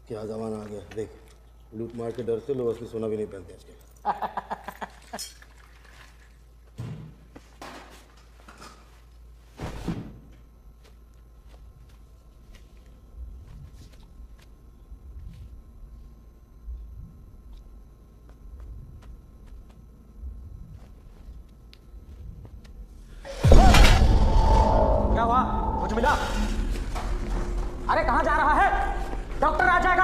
क्या जमाना आ गया। देख, लूट मार के डर से लोग असली सोना भी नहीं पहनते आजकल। क्या हुआ? कुछ मिला? अरे कहाँ जा रहा है? डॉक्टर आ जाएगा।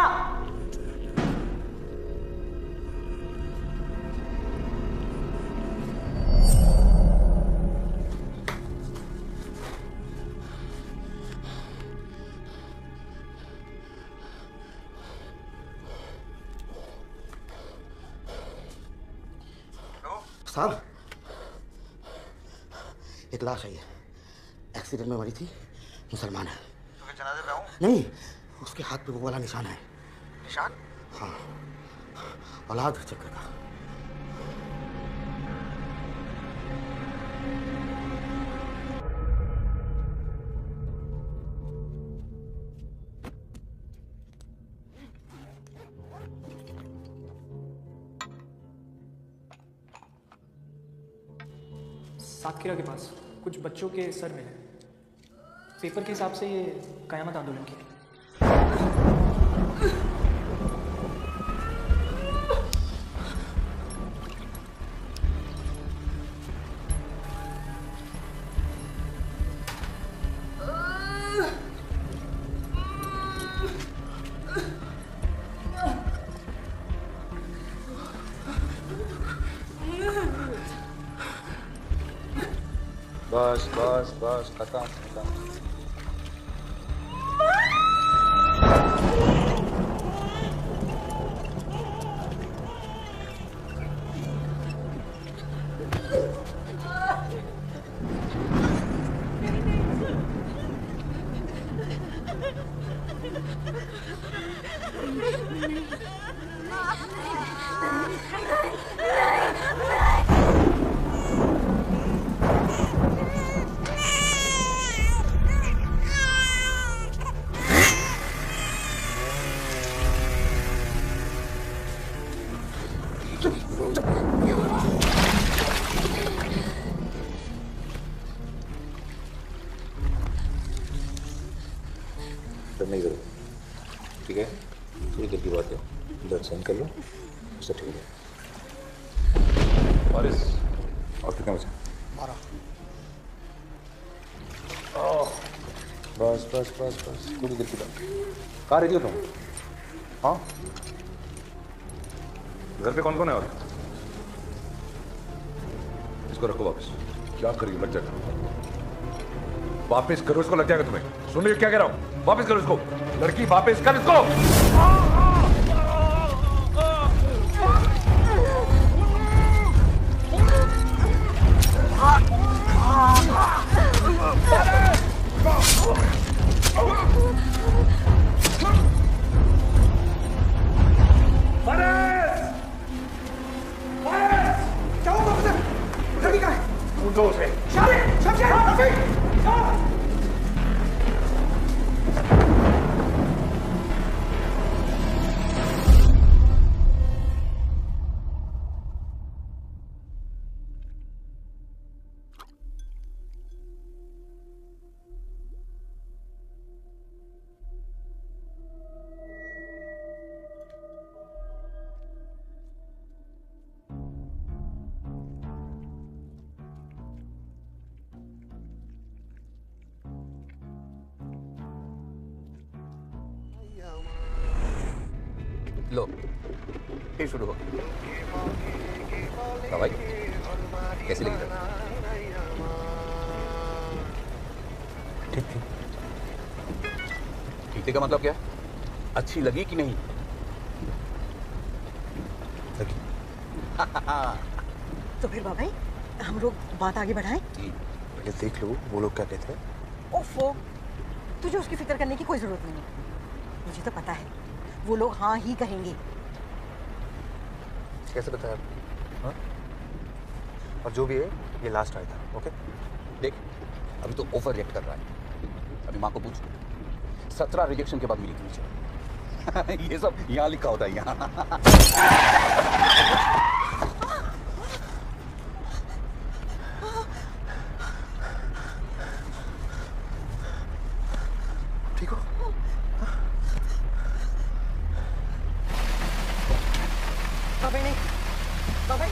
साहब, एक लाश आई है, एक्सीडेंट में मरी थी, मुसलमान है। तो क्या जनाजे पे आऊं? नहीं, उसके हाथ पे वो वाला निशान है। निशान? हाँ, औलाद चक्र का। सातखीरा के पास कुछ बच्चों के सर में है। पेपर के हिसाब से ये कयामत आंदोलन की है। बस बस बस, खत्म खत्म। नहीं करो, ठीक है? थोड़ी देर की बात है, ब्लड सेंड कर लो, उससे ठीक है। वारिस, और कितने बचे? 12। बस बस बस बस, थोड़ी देर की बात। कहाँ रहती हो तुम? हाँ, घर पे कौन कौन है? और इसको रखो वापस। क्या करिए, लग जाएगा। वापस करो इसको, लग जाएगा तुम्हें। सुन रही हो क्या कह रहा हूँ? वापस करो इसको, लड़की वापस कर इसको। क्या हुआ मुझे? लड़की कहाँ है? ढूंढो उसे। लो, फिर शुरू हो। भाई कैसी लगी? ठीक थी। ठीक है का मतलब क्या? अच्छी लगी कि नहीं? लगी। तो फिर बाबा हम लोग बात आगे बढ़ाएं? पहले देख लो वो लोग क्या कहते हैं। ओफो, तुझे उसकी फिक्र करने की कोई जरूरत नहीं है। मुझे तो पता है वो लोग हाँ ही कहेंगे। कैसे बताया? हाँ? और जो भी है ये लास्ट आया था। ओके देख, अभी तो ओवर रिएक्ट कर रहा है। अभी माँ को पूछ, 17 रिजेक्शन के बाद मिली थी मुझे। ये सब यहाँ लिखा होता है यहाँ। ठीक हो? बाबा नहीं, बाबा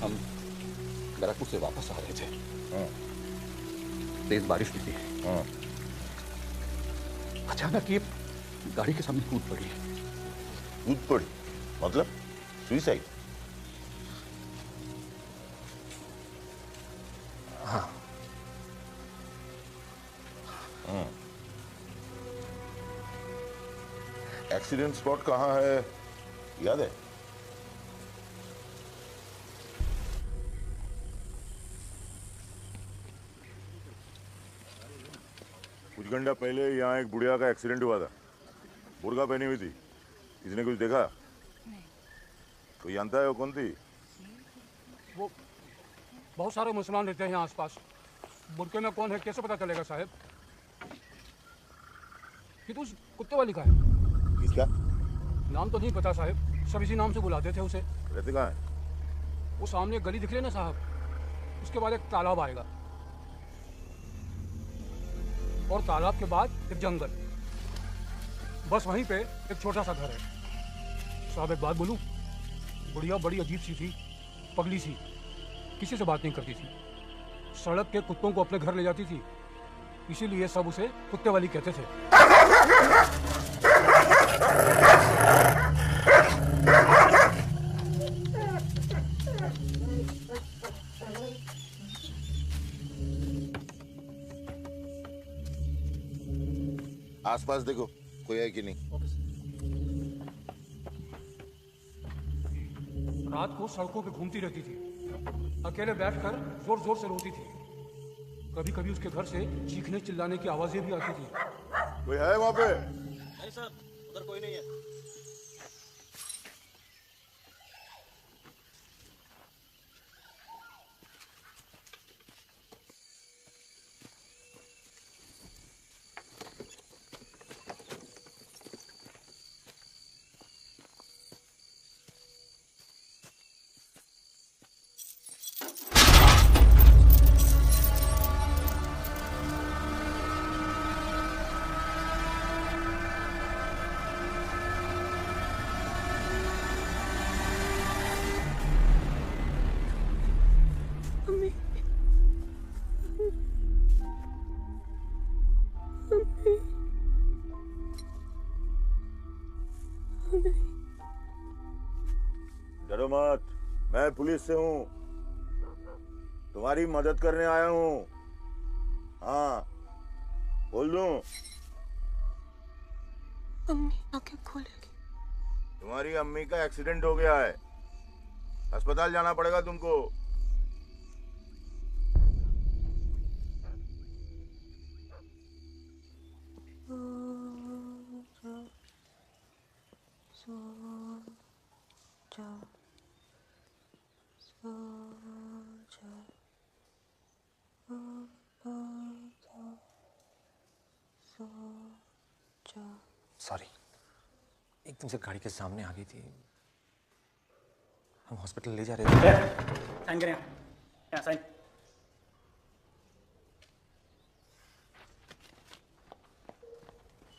हम बैरकपुर से वापस आ रहे थे। तेज बारिश हुई थी। अचानक ये गाड़ी के सामने कूद पड़ी। कूद पड़ी मतलब सुसाइड? हाँ। एक्सीडेंट स्पॉट कहाँ है याद है? कुछ घंटा पहले यहाँ एक बुढ़िया का एक्सीडेंट हुआ था। बुर्का पहनी हुई थी। किसने कुछ देखा? कोई जानता है वो कौन थी? वो बहुत सारे मुसलमान रहते हैं यहाँ आसपास। बुर्के में कौन है कैसे पता चलेगा साहब? कि तो उस कुत्ते वाली का है। किसका? नाम तो नहीं पता साहब, सब इसी नाम से बुलाते थे उसे। रहते कहाँ है? वो सामने गली दिख रही है ना साहब, उसके बाद एक तालाब आएगा और तालाब के बाद एक जंगल, बस वहीं पे एक छोटा सा घर है। साहब एक बात बोलूं, बुढ़िया बड़ी अजीब सी थी, पगली सी, किसी से बात नहीं करती थी, सड़क के कुत्तों को अपने घर ले जाती थी, इसीलिए सब उसे कुत्ते वाली कहते थे। आसपास देखो कोई है कि नहीं। रात को सड़कों पे घूमती रहती थी, अकेले बैठकर जोर जोर से रोती थी। कभी कभी उसके घर से चीखने चिल्लाने की आवाजें भी आती थी। कोई है वहाँ पे? नहीं सर, उधर कोई नहीं है। डरो मत, मैं पुलिस से हूँ, तुम्हारी मदद करने आया हूँ। हाँ, बोल दूं? अम्मी आंखें खोलेगी। तुम्हारी अम्मी का एक्सीडेंट हो गया है, अस्पताल जाना पड़ेगा तुमको। सॉरी, एकदम से गाड़ी के सामने आ गई थी। हम हॉस्पिटल ले जा रहे थे। साइन करें यहाँ साइन।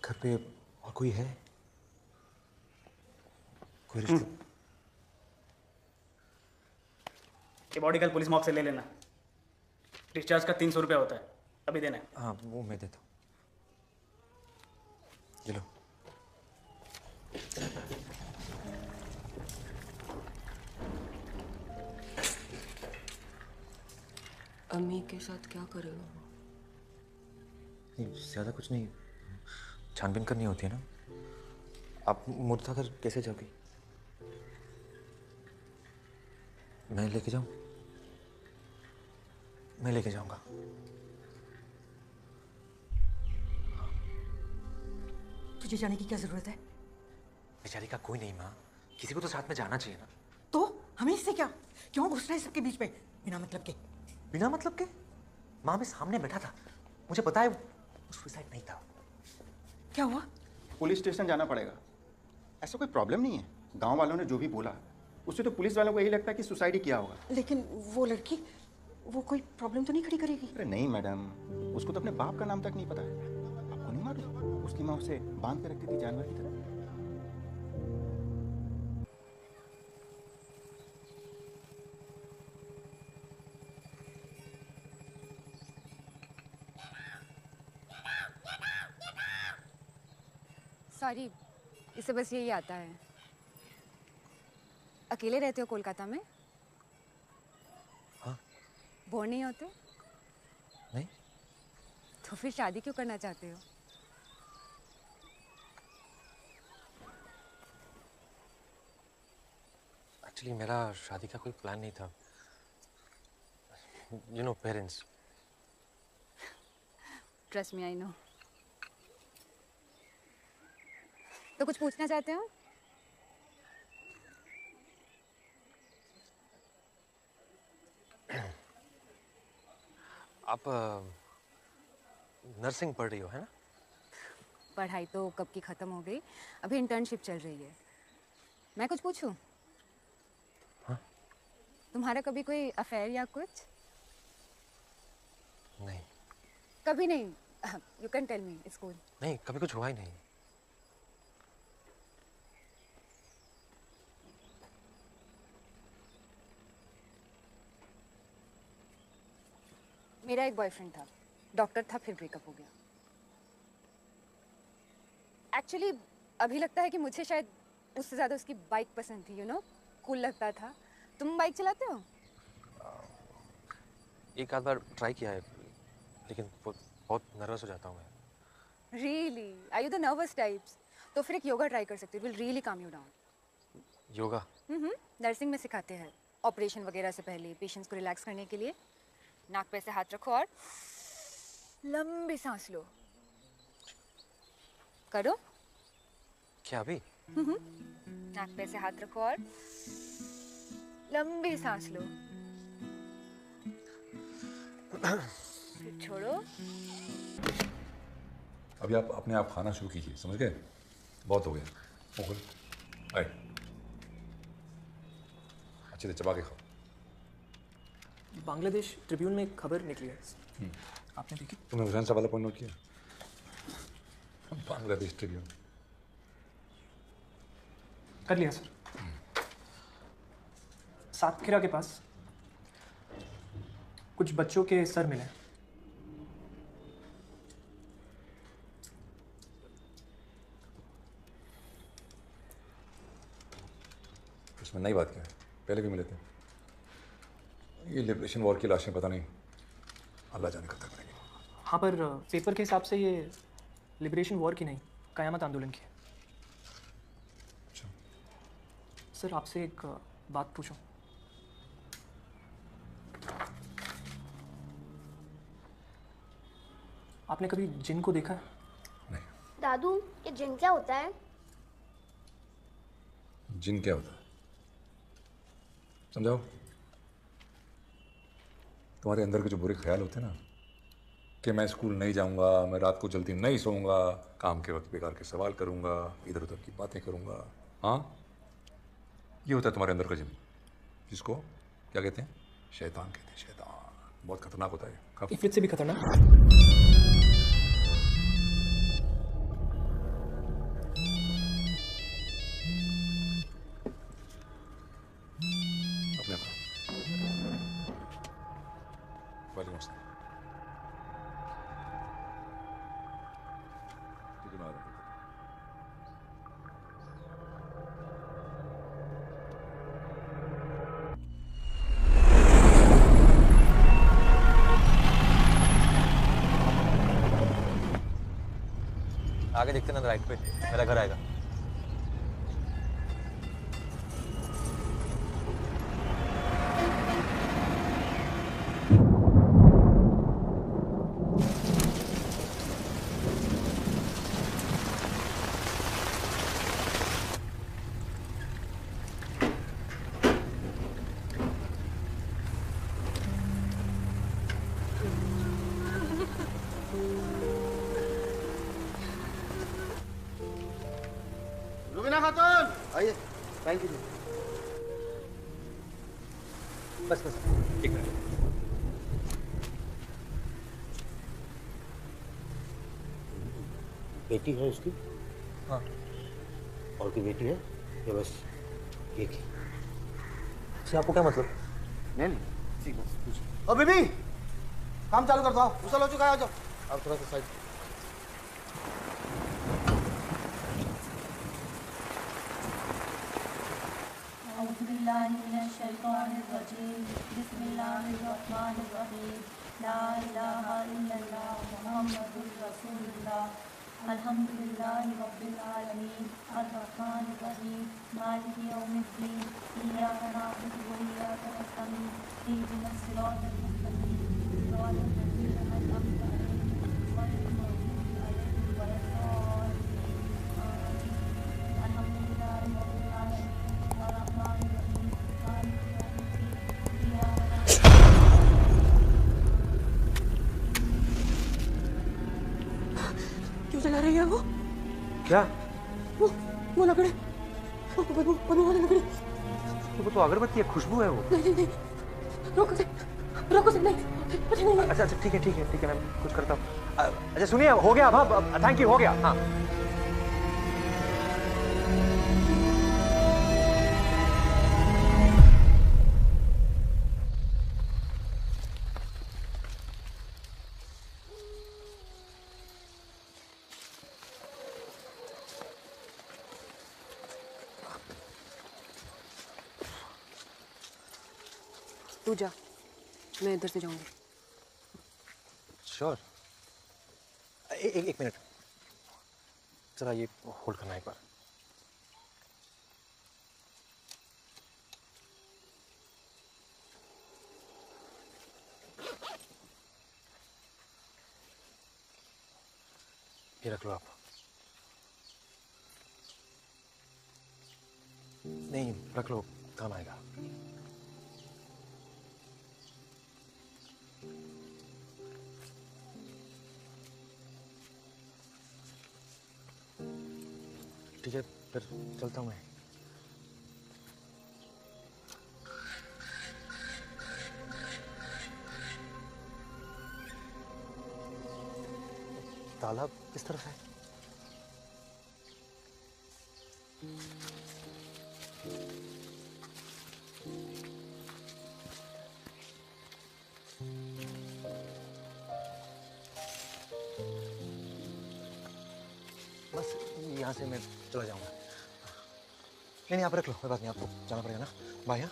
घर पे और कोई है? कोई रिश्ते? ये बॉडी कल पुलिस मॉक से ले लेना। डिस्चार्ज का 300 रुपया होता है, अभी देना है। हाँ वो मैं देता हूँ। ये लो। के साथ क्या करेगा? नहीं, ज़्यादा कुछ नहीं, छानबीन करनी होती है ना। आप मुर्दा घर कैसे जाओगी? मैं लेके जाऊं? मैं लेके जाऊंगा। तुझे जाने की क्या जरूरत है? बेचारी का कोई नहीं माँ, किसी को तो साथ में जाना चाहिए ना। तो हमें इससे क्या? क्यों घुस रहा है सबके बीच में बिना मतलब के? बिना मतलब के? माँ, मैं सामने बैठा था, मुझे पता है वो सुसाइड नहीं था। क्या हुआ? पुलिस स्टेशन जाना पड़ेगा। ऐसा कोई प्रॉब्लम नहीं है। गांव वालों ने जो भी बोला उससे तो पुलिस वालों को यही लगता है कि सुसाइड ही किया होगा। लेकिन वो लड़की, वो कोई प्रॉब्लम तो नहीं खड़ी करेगी? अरे नहीं मैडम, उसको तो अपने बाप का नाम तक नहीं पता है। आपको नहीं मालूम उसकी माँ उसे बांध के रखती थी जानवर की तरह। सॉरी, इसे बस यही आता है। अकेले रहते हो कोलकाता में? हाँ। बोर नहीं होते? नहीं। तो फिर शादी क्यों करना चाहते हो? एक्चुअली मेरा शादी का कोई प्लान नहीं था। You know, parents. Trust me, I know. तो कुछ पूछना चाहते हो? आप नर्सिंग पढ़ रही हो, है ना? पढ़ाई तो कब की खत्म हो गई, अभी इंटर्नशिप चल रही है। मैं कुछ पूछूं? हाँ? तुम्हारा कभी कोई अफेयर या कुछ? नहीं। कभी नहीं? You can tell me, it's cool. नहीं, कभी कुछ हुआ ही नहीं। मेरा एक बॉयफ्रेंड था, डॉक्टर था, फिर ब्रेकअप हो गया। एक्चुअली अभी लगता है कि मुझे शायद उससे ज़्यादा उसकी बाइक पसंद थी, यू नो, कूल लगता था। तुम बाइक चलाते हो? एक आध बार ट्राई किया है, लेकिन बहुत नर्वस हो जाता हूँ मैं। Really? Are you the nervous types? तो फिर एक योगा ट्राई कर सकते हो, will really calm you down. Yoga? Nursing में सिखाते हैं, ऑपरेशन वगैरह से पहले पेशेंट्स को रिलैक्स करने के लिए। नाक पे से हाथ रखो और लंबी सांस लो। करो। क्या अभी? नाक पे से हाथ रखो और लंबी सांस लो। फिर छोड़ो। अभी आप अपने आप खाना शुरू कीजिए, समझ गए? बहुत हो गया। मुकुल, आए, अच्छे से चबा के खाओ। बांग्लादेश ट्रिब्यून में एक खबर निकली है, आपने देखी? तुमने हुसैन साहब वाला पॉइंट नोट किया? बांग्लादेश ट्रिब्यून कर लिया सर। सातखीरा के पास कुछ बच्चों के सर मिले। इसमें नई बात क्या है? पहले भी मिले थे। ये लिबरेशन वॉर की लाशें पता नहीं अल्लाह जाने कब तक रहेंगी। हाँ, पर पेपर के हिसाब से ये लिबरेशन वॉर की नहीं, कयामत आंदोलन की है। अच्छा। सर, आपसे एक बात पूछूं? आपने कभी जिन को देखा है? नहीं। दादू, ये जिन क्या होता है? जिन क्या होता है समझाओ। तुम्हारे अंदर के जो बुरे ख्याल होते हैं ना, कि मैं स्कूल नहीं जाऊंगा, मैं रात को जल्दी नहीं सोऊंगा, काम के वक्त बेकार के सवाल करूंगा, इधर उधर की बातें करूंगा, हाँ, ये होता है तुम्हारे अंदर का जिन, जिसको क्या कहते हैं? शैतान कहते हैं। शैतान बहुत खतरनाक होता है, काफी। इफरित से भी खतरनाक। वालेकुम अस्सलाम। ठीक है, मैं आ रहा हूँ। आगे देखते ना राइट पे मेरा घर आएगा। रुबीना खातून आइए, साइन कीजिए। बस बस एक मिनट। बेटी है उसकी? हाँ। और कोई बेटी है या बस एक ही? अच्छा आपको क्या मतलब? नहीं ठीक बस पूछ। ओ बेबी, काम चालू कर दो, उछल हो चुका है, आ जाओ। अब थोड़ा सा साइड। अल्हम्दुलिल्लाहि रब्बिल आलमीन अर्रहमानिर रहीम मालिकि यौमिद्दीन इय्याका नअबुदु व इय्याका नस्तईन इहदिनस सिरातल मुस्तकीम सिरातल लज़ीना अनअमता अलैहिम गैरिल मग़दूबि अलैहिम वलद्दाल्लीन आमीन। अल्हम्दुलिल्लाहि रब्बिल आलमीन अर्रहमानिर रहीम मालिकि यौमिद्दीन इय्याका क्यों जला रही है वो? क्या? वो लकड़ी, बदबू वाली लकड़ी। वो तो अगरबत्ती है, खुशबू है वो। नहीं नहीं, रोको से नहीं, कुछ नहीं। अच्छा अच्छा ठीक है मैं कुछ करता हूँ। अच्छा सुनिए, हो गया अब, थैंक यू, हो गया। हाँ तू जा, मैं इधर से जाऊंगी। श्योर। एक मिनट जरा ये होल्ड करना एक बार। ये रख लो आप। नहीं रख लो, काम आएगा। ठीक है फिर चलता हूँ मैं। तालाब किस तरफ है? बस यहाँ से मैं चला जाऊंगा। नहीं आप रख लो, कोई बात नहीं, आपको जाना पड़ेगा ना। बाय। हाँ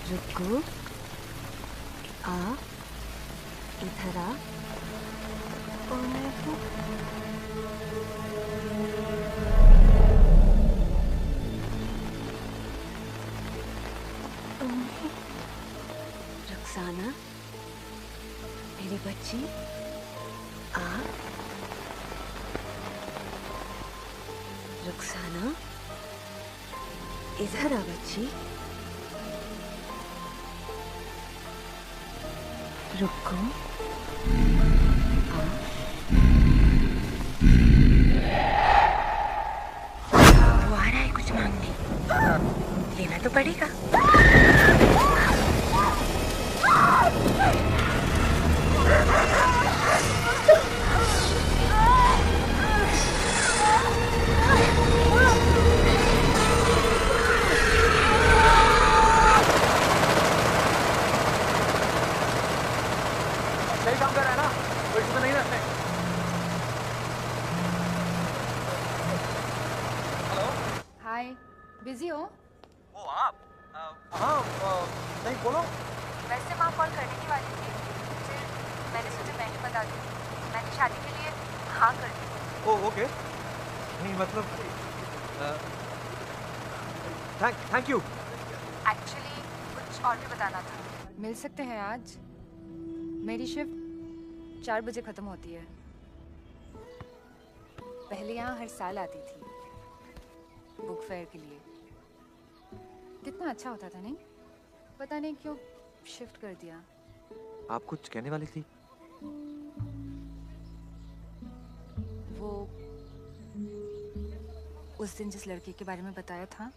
रुको, आ, इधर आ, रुखसाना मेरी बच्ची, आ, रुखसाना इधर आ बच्ची, रुको, वो आ रहा है कुछ मांगने। लेना तो पड़ेगा। सही काम कर रहा है ना, कोई इसमें नहीं रहते। हेलो, हाय, बिजी हो? वो आप? हाँ, नहीं बोलो। वैसे माँ कॉल करने की वाली थी, फिर मैंने सोचा मैं ही बता दूँ। मैंने शादी के लिए हाँ कर दी। ओह ओके, नहीं मतलब थैंक यू। एक्चुअली कुछ और भी बताना था। मिल सकते हैं आज? मेरी शिफ्ट 4 बजे खत्म होती है। पहले यहाँ हर साल आती थी बुक फेयर के लिए। कितना अच्छा होता था, नहीं? पता नहीं क्यों शिफ्ट कर दिया। आप कुछ कहने वाली थी? वो उस दिन जिस लड़के के बारे में बताया था।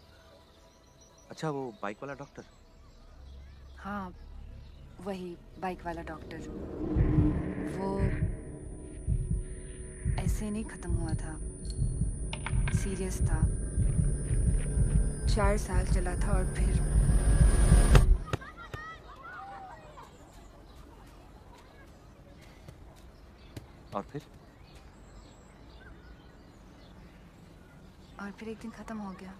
अच्छा, वो बाइक वाला डॉक्टर? हाँ, वही बाइक वाला डॉक्टर। वो ऐसे नहीं खत्म हुआ था, सीरियस था। 4 साल चला था और फिर एक दिन खत्म हो गया।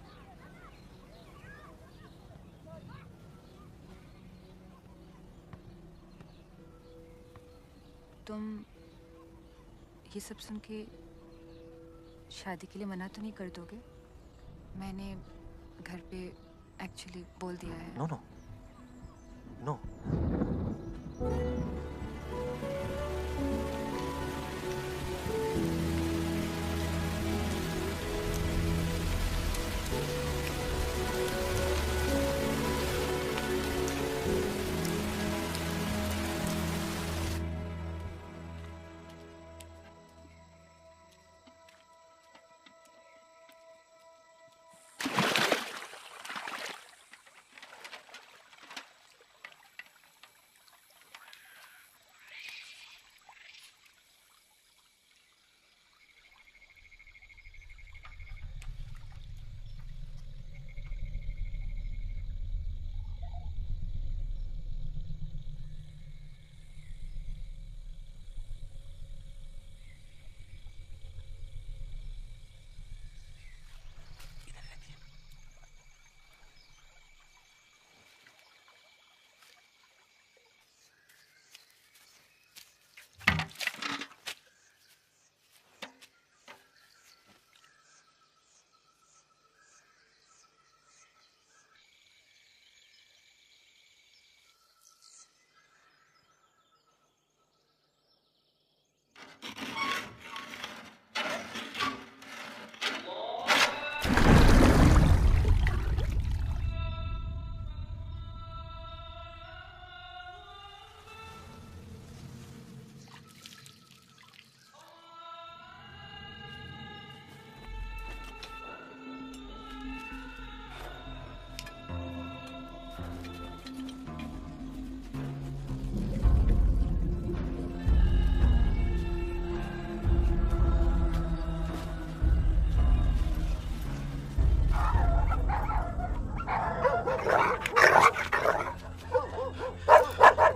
तुम ये सब सुन के शादी के लिए मना तो नहीं कर दोगे? मैंने घर पे एक्चुअली बोल दिया है। No no no.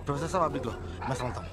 प्रोफेसर साहब आप लिख लो, मैं समझता हूँ।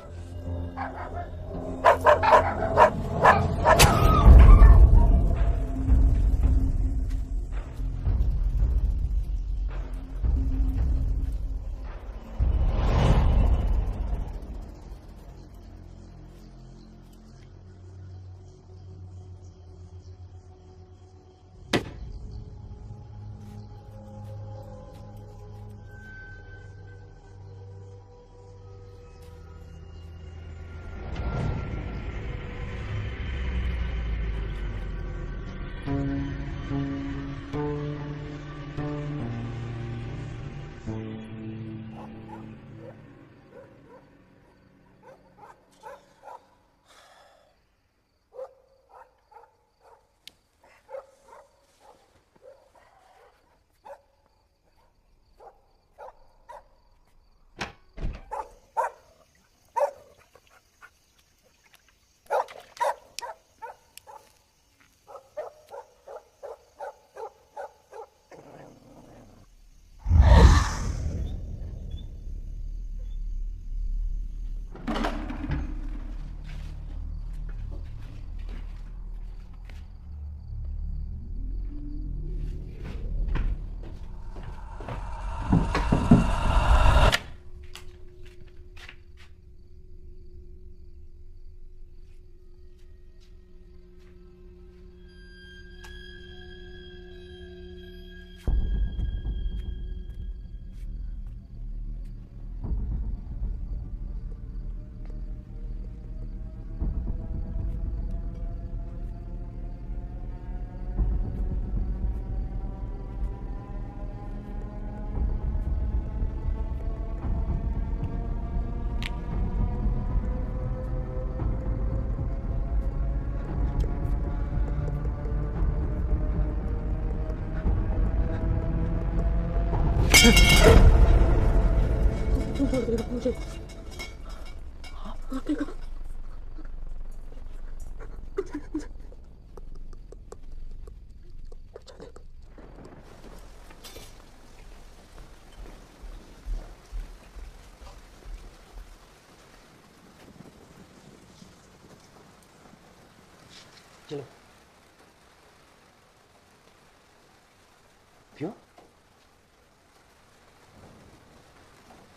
मुझे चलो पियो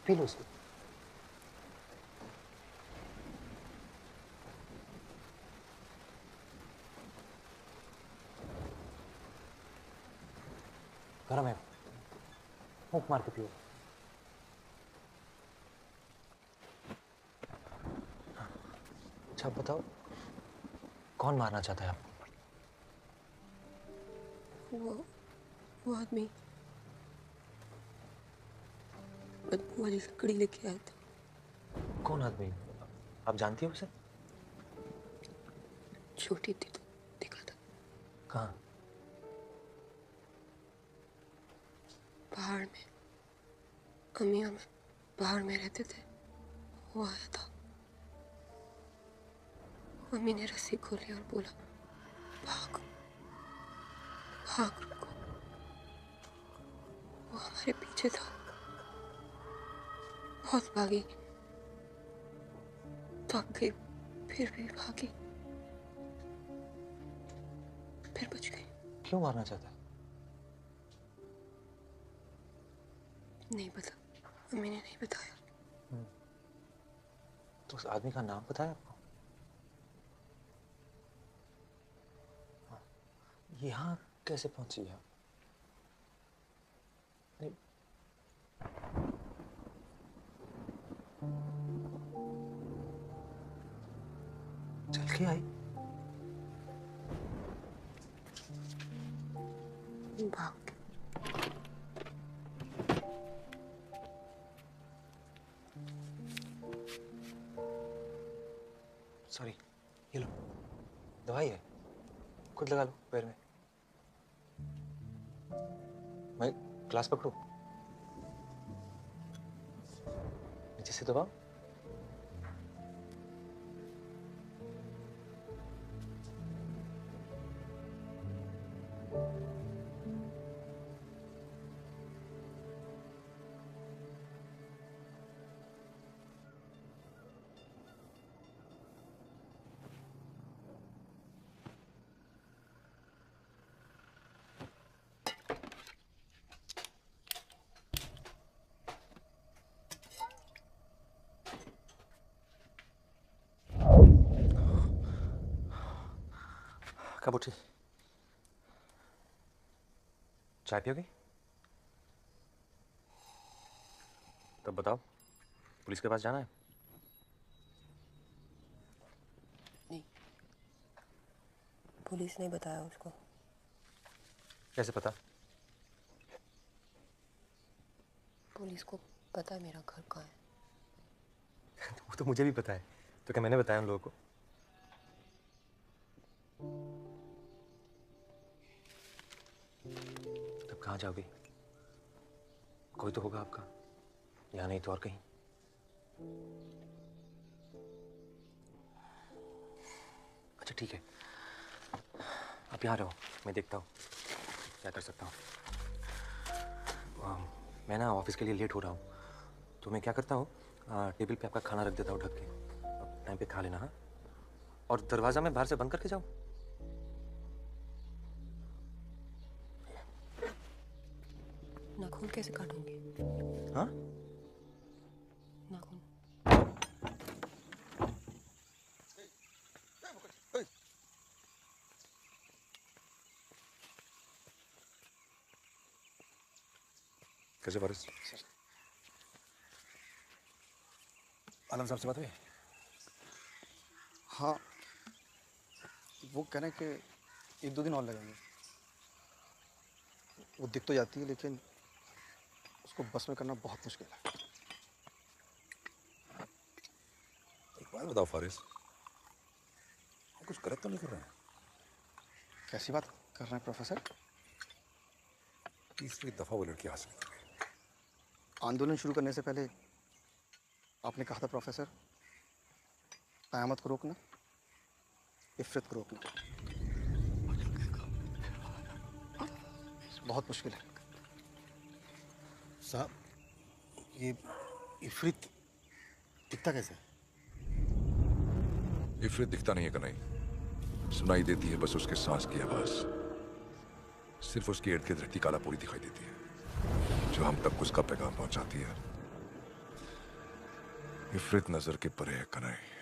पी लो उसको। गरम है, फूंक मार के पियो। अच्छा बताओ, कौन मारना चाहता है आपको? वो आदमी बदबू वाली लकड़ी लेके आया था। कौन आदमी? आप जानती हो उसे? छोटी थी तो देखा था। कहाँ? पहाड़ में। अम्मी हम पहाड़ में रहते थे, वो आया था। अम्मी ने रस्सी खोली और बोला भाग भाग, रुको। वो हमारे पीछे था, बहुत भागी, थक गई, फिर भी भागी, फिर बच गई। क्यों मारना चाहता है? नहीं पता, अम्मी ने नहीं बताया। तो उस आदमी का नाम पता है आपको? यहाँ कैसे पहुंची है? चल के आई? भाग। सॉरी, ये लो, दवाई है, खुद लगा लो पैर में। मैं ग्लास पकड़ू, नीचे से दबाओ। कब उठी? चाय पियोगी? तब बताओ, पुलिस के पास जाना है? नहीं, पुलिस ने बताया उसको। कैसे पता? पुलिस को पता है मेरा घर कहाँ है। वो तो मुझे भी पता है, तो क्या मैंने बताया उन लोगों को? तब कहाँ जाओगे? कोई तो होगा आपका, यहाँ नहीं तो और कहीं। अच्छा ठीक है, आप यहाँ रहो, मैं देखता हूँ क्या कर सकता हूँ। मैं ना ऑफिस के लिए लेट हो रहा हूँ, तो मैं क्या करता हूँ, टेबल पे आपका खाना रख देता हूँ ढक के, अब टाइम पे खा लेना। हाँ, और दरवाज़ा मैं बाहर से बंद करके जाऊँ? नाखून कैसे काटूंगी? हाँ? नाखून। कैसे फारिस? आलम साहब से बात हुई? हाँ, वो कह रहे हैं कि 1-2 दिन और लगेंगे। वो दिख तो जाती है, लेकिन उसको बस में करना बहुत मुश्किल है। एक बात बताओ फारिस, कुछ गलत तो नहीं कर रहे हैं? कैसी बात कर रहे हैं प्रोफेसर? 30वीं दफा वो लड़की हासिल कर गई। आंदोलन शुरू करने से पहले आपने कहा था प्रोफेसर, क़यामत को रोकना, इफ़रत को रोकना बहुत मुश्किल है। साहब, ये इफ़रत दिखता कैसे है? इफ़रत दिखता नहीं है कन्हैया, सुनाई देती है बस उसके सांस की आवाज। सिर्फ उसकी इर्द गिर्द रहती काला पूरी दिखाई देती है जो हम तक उसका पैगाम पहुंचाती है। इफ़रत नजर के परे है कन्हैया।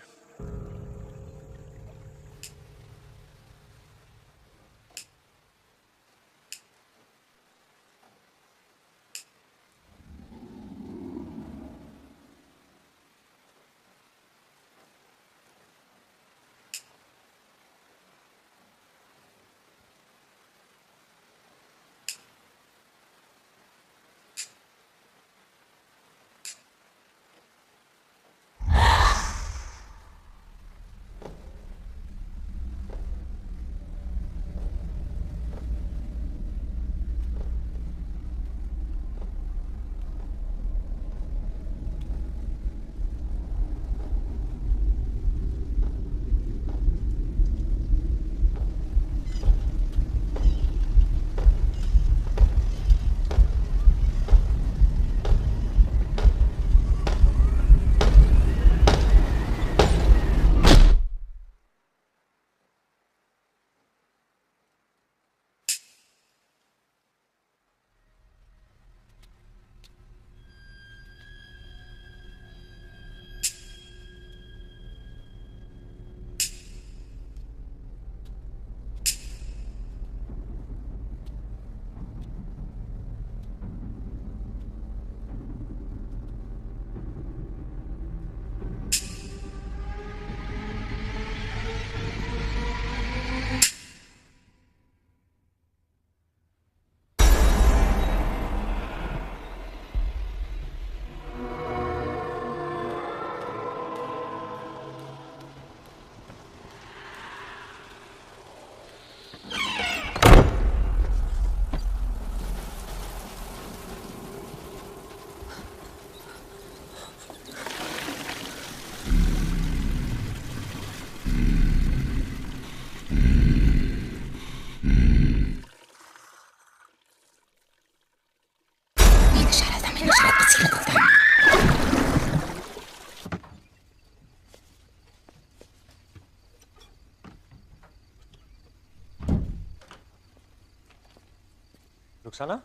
रुखसाना,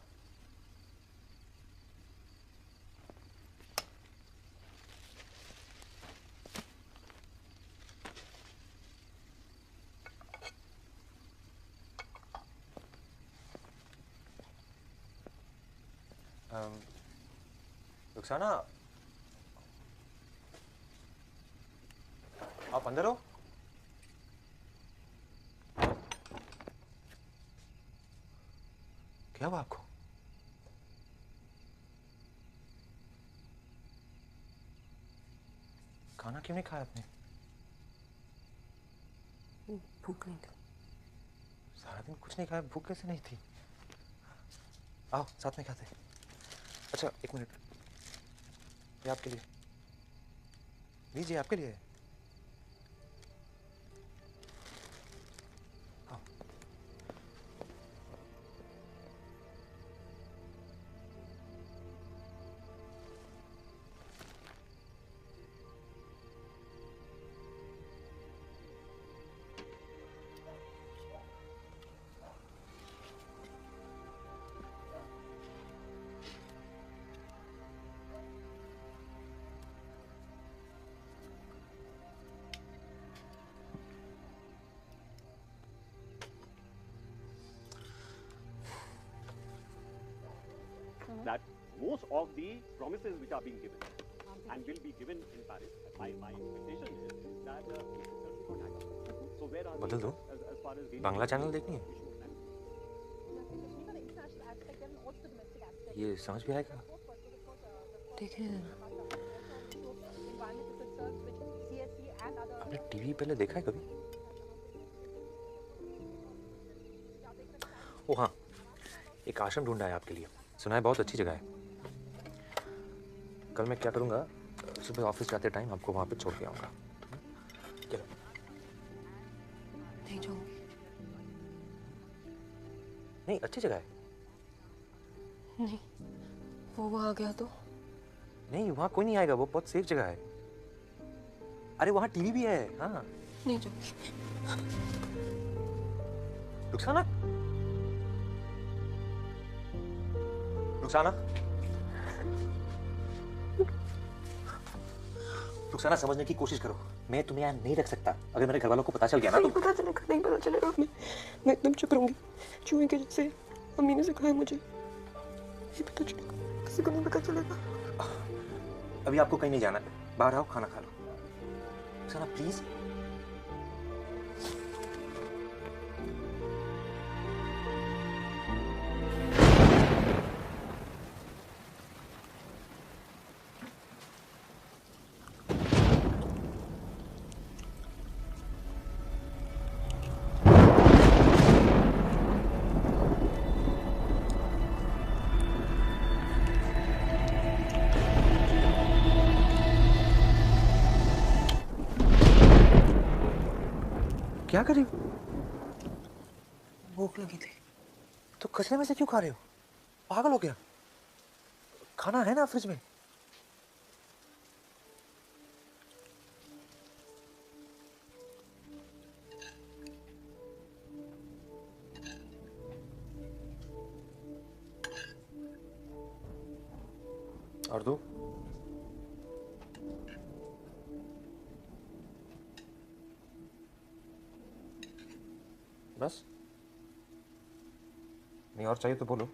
रुखसाना, आप अंदर हो? क्या हुआ आपको? खाना क्यों नहीं खाया आपने? भूख नहीं थी। सारा दिन कुछ नहीं खाया, भूख कैसे नहीं थी? आओ साथ में खाते हैं। अच्छा एक मिनट, ये आपके लिए, लीजिए आपके लिए। That most of the promises which are being given and will be given in Paris, my expectation is that it will certainly not happen. So where are we बदल दो, as far as Bangla channel देखनी है? ये समझ भी आएगा? देखने देना। आपने टीवी पहले देखा है कभी? ओ हाँ, एक आश्रम ढूंढा है आपके लिए, सुना है बहुत अच्छी जगह है। कल मैं क्या करूँगा, सुबह ऑफिस जाते टाइम आपको वहाँ पे छोड़ के आऊँगा। चलो। नहीं जाऊंगी। नहीं, अच्छी जगह है। नहीं, वो वहाँ गया तो? नहीं, वहाँ कोई नहीं आएगा, वो बहुत सेफ जगह है। अरे वहाँ टीवी भी है। हाँ नहीं जाऊंगी। रुखसाना, रुखसाना, रुखसाना समझने की कोशिश करो। मैं तुम्हें यहाँ नहीं रख सकता। अगर मेरे घर वालों को पता चल गया ना नहीं पता चलेगा, नहीं पता चलेगा। मैं एकदम चुप रहूंगी। चूहे के जैसे मम्मी ने सिखाया मुझे। नहीं पता चलेगा, किसी को नहीं पता चलेगा। अभी आपको कहीं नहीं जाना, बाहर आओ, खाना खा लो। रुखसाना प्लीज। क्या कर रही हो? भूख लगी थी। तो कचरे में से क्यों खा रहे हो? पागल हो गया? खाना है ना फ्रिज में। और दो। बस? नहीं और चाहिए तो बोलो।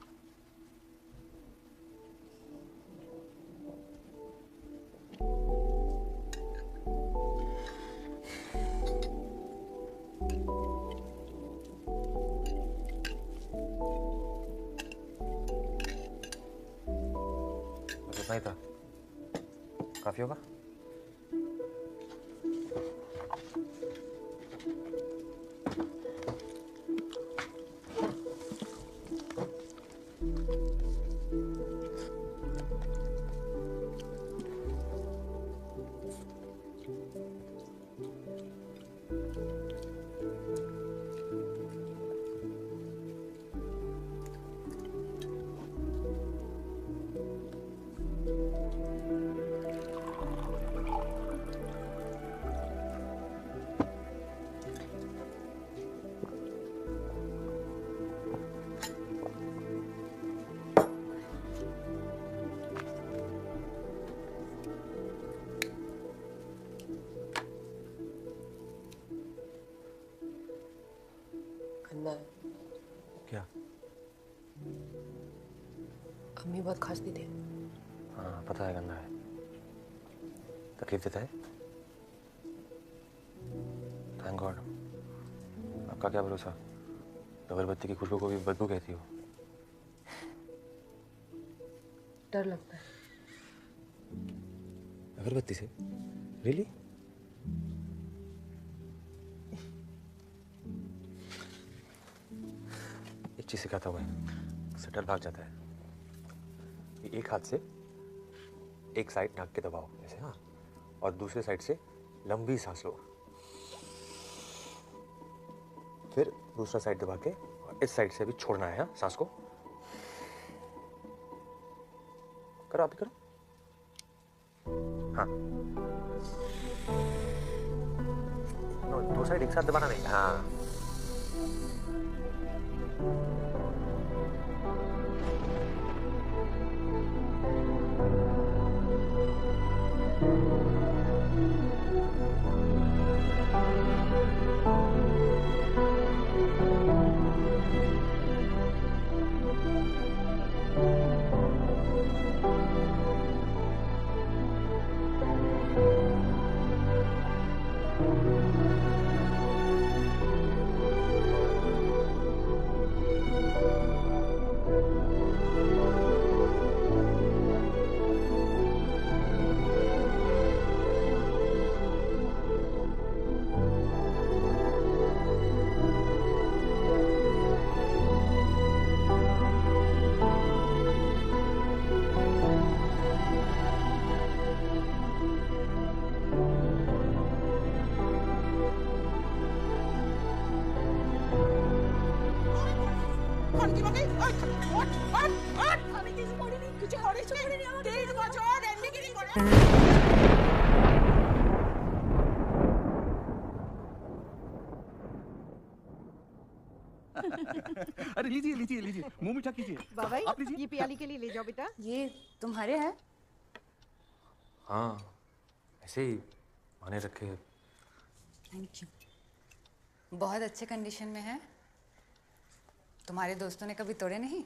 बस इतना ही था। काफी होगा? गंदा है। क्या? अम्मी बहुत खांसती थी। हाँ पता है, गंदा है। तकलीफ देता है? Thank God. आपका क्या भरोसा, अगरबत्ती की खुशबू को भी बदबू कहती हो। डर लगता है। अगरबत्ती से? रियली? एक चीज सिखाता हुआ है, उससे डर भाग जाता है। एक हाथ से एक साइड नाक के दबाओ ऐसे, हाँ, और दूसरे साइड से लंबी सांस लो, फिर दूसरा साइड दबा के इस साइड से भी छोड़ना है, हाँ, सांस को। करो, आप भी करो। हाँ, दो साइड एक साथ दबाना नहीं। हाँ, अरे लीजिए लीजिए लीजिए, मुंह मीठा कीजिए। बाबा आप लीजिए। ये पियाली के लिए ले जाओ बेटा। ये तुम्हारे हैं? हाँ, ऐसे ही माने रखे। Thank you. बहुत अच्छे कंडीशन में है। तुम्हारे दोस्तों ने कभी तोड़े नहीं?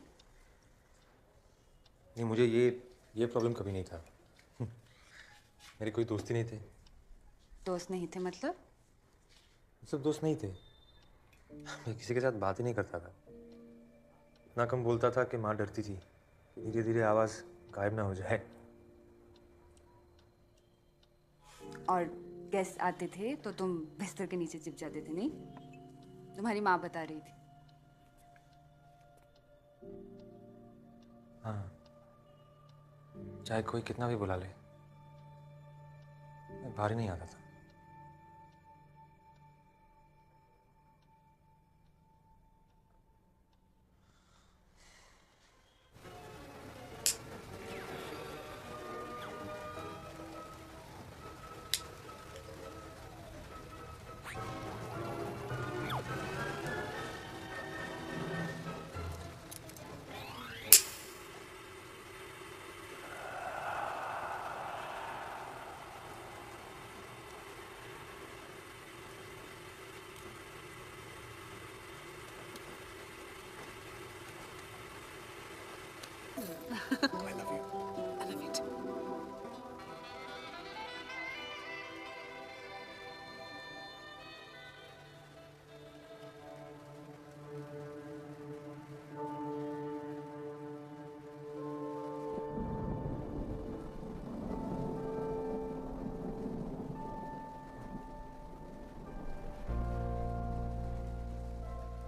नहीं, मुझे ये प्रॉब्लम कभी नहीं था। मेरे कोई दोस्त ही नहीं थे। दोस्त नहीं थे मतलब? सब दोस्त नहीं थे। मैं किसी के साथ बात ही नहीं करता था। इतना कम बोलता था कि माँ डरती थी धीरे धीरे आवाज़ गायब ना हो जाए। और गेस्ट आते थे तो तुम बिस्तर के नीचे छिप जाते थे, नहीं? तुम्हारी माँ बता रही थी। हाँ, चाहे कोई कितना भी बुला ले, मैं बाहर ही नहीं आता था।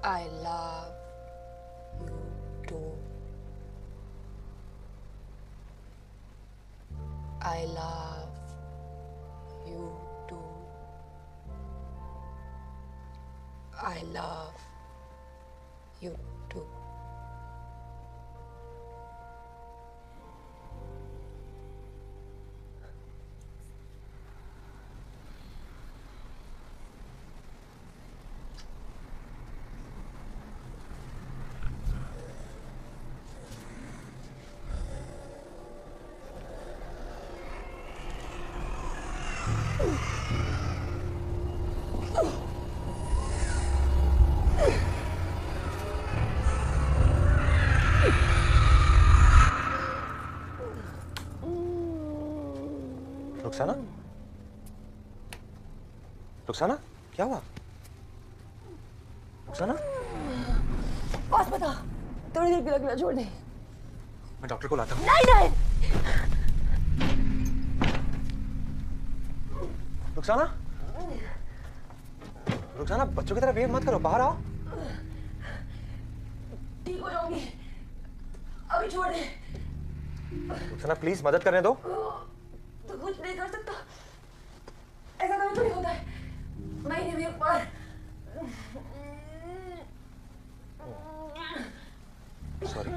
I love you. I love you too. I love you too. I love you too. I love you too. Rukhsana? Rukhsana, क्या हुआ? रुखसाना? बस बता, थोड़ी देर गिला छोड़ दे। मैं डॉक्टर को लाता हूँ। नहीं नहीं। रुखसाना? रुखसाना, बच्चों की तरह वेट मत करो, बाहर आओ। ठीक हो जाऊंगी, अभी छोड़ दे। रुखसाना प्लीज मदद करने दो। तो कुछ नहीं कर सकता, ऐसा कभी थोड़ी होता है। महीने में एक बार। सॉरी।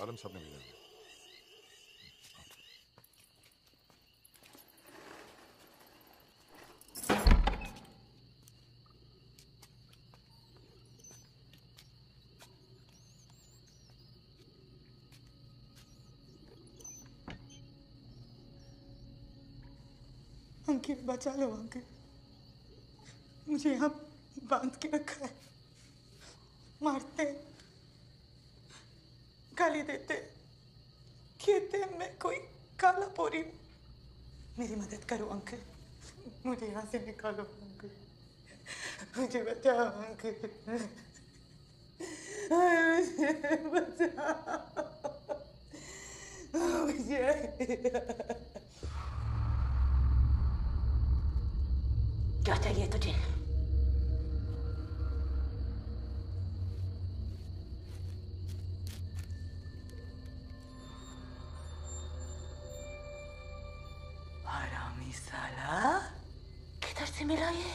आलम साहब ने भेजा है। अंकित बचा लो अंकित, मुझे यहाँ बांध के रखा है, मारते गाली देते, कहते मैं कोई काला पोरी हूँ। मेरी मदद करो अंकल, मुझे यहाँ से निकालो अंकल, मुझे बचाओ अंकल, मुझे बचाओ मुझे। क्या चाहिए तुझे? हरामी साला, किधर से मिला ये?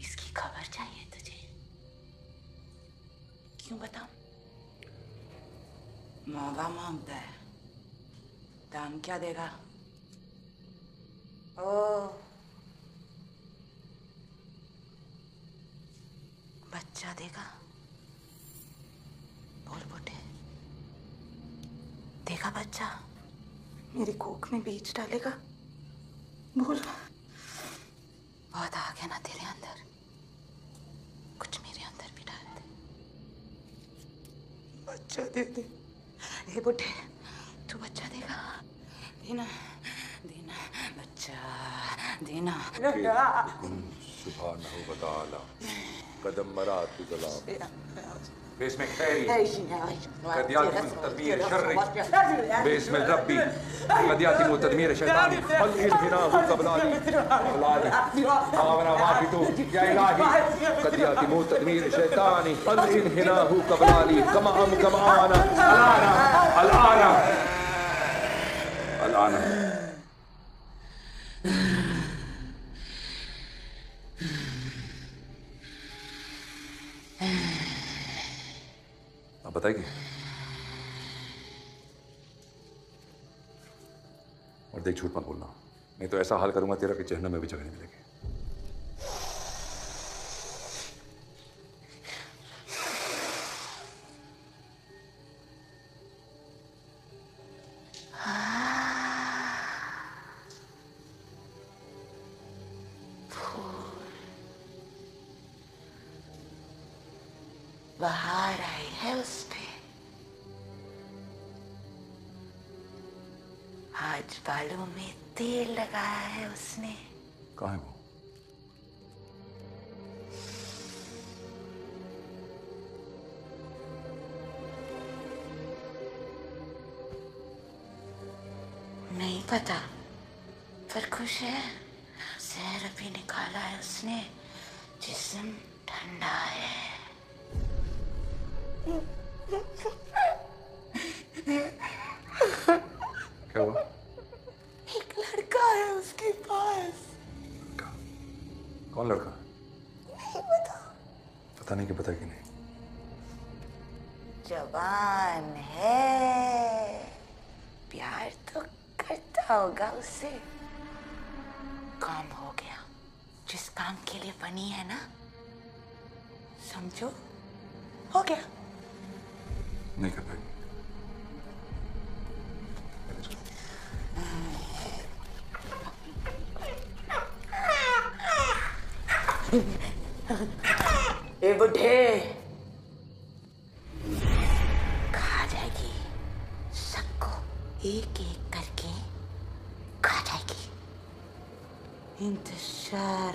इसकी खबर चाहिए तुझे? क्यों बताऊं? मौका मांगता है, दाम क्या देगा? ओ बच्चा देगा? बोल बेटे, देगा बच्चा? मेरी कोख में बीज डालेगा? बोल। बहुत आ गया ना तेरे अंदर, कुछ मेरे अंदर भी डाल दे। बच्चा दे दे। हे बेटे, तू बच्चा देगा? देना देना बच्चा देना। सुभानहू व तआला कदम मरात सलाम बेस्म खैरी कदियाती तदमीर शर्री बेस्म रब्बी कदियाती तदमीर शैतानी अल्हिनाहु कबलानी अलानी आमना वाफितु या इलाही कदियाती तदमीर शैतानी अल्हिनाहु कबलानी कमा आना अलाना अलाना। आप बताइए और देख, झूठ मत बोलना, नहीं तो ऐसा हाल करूंगा तेरा कि जहन्नम में भी जगह नहीं मिलेगी। बाहर आई है उस पे, आज बालों में तेल लगाया है उसने। कहाँ है वो? नहीं पता, पर खुश है। जहर भी निकाला है उसने, जिस्म ठंडा है। क्या हुआ? एक लड़का है उसके पास। कौन लड़का? नहीं पता। पता नहीं कि पता कि नहीं। जवान है, प्यार तो करता होगा उससे। काम हो गया, जिस काम के लिए बनी है ना, समझो हो गया। नहीं कर पाएगी। ए बुढ़े, खा जाएगी सबको, एक एक करके खा जाएगी। इंतशार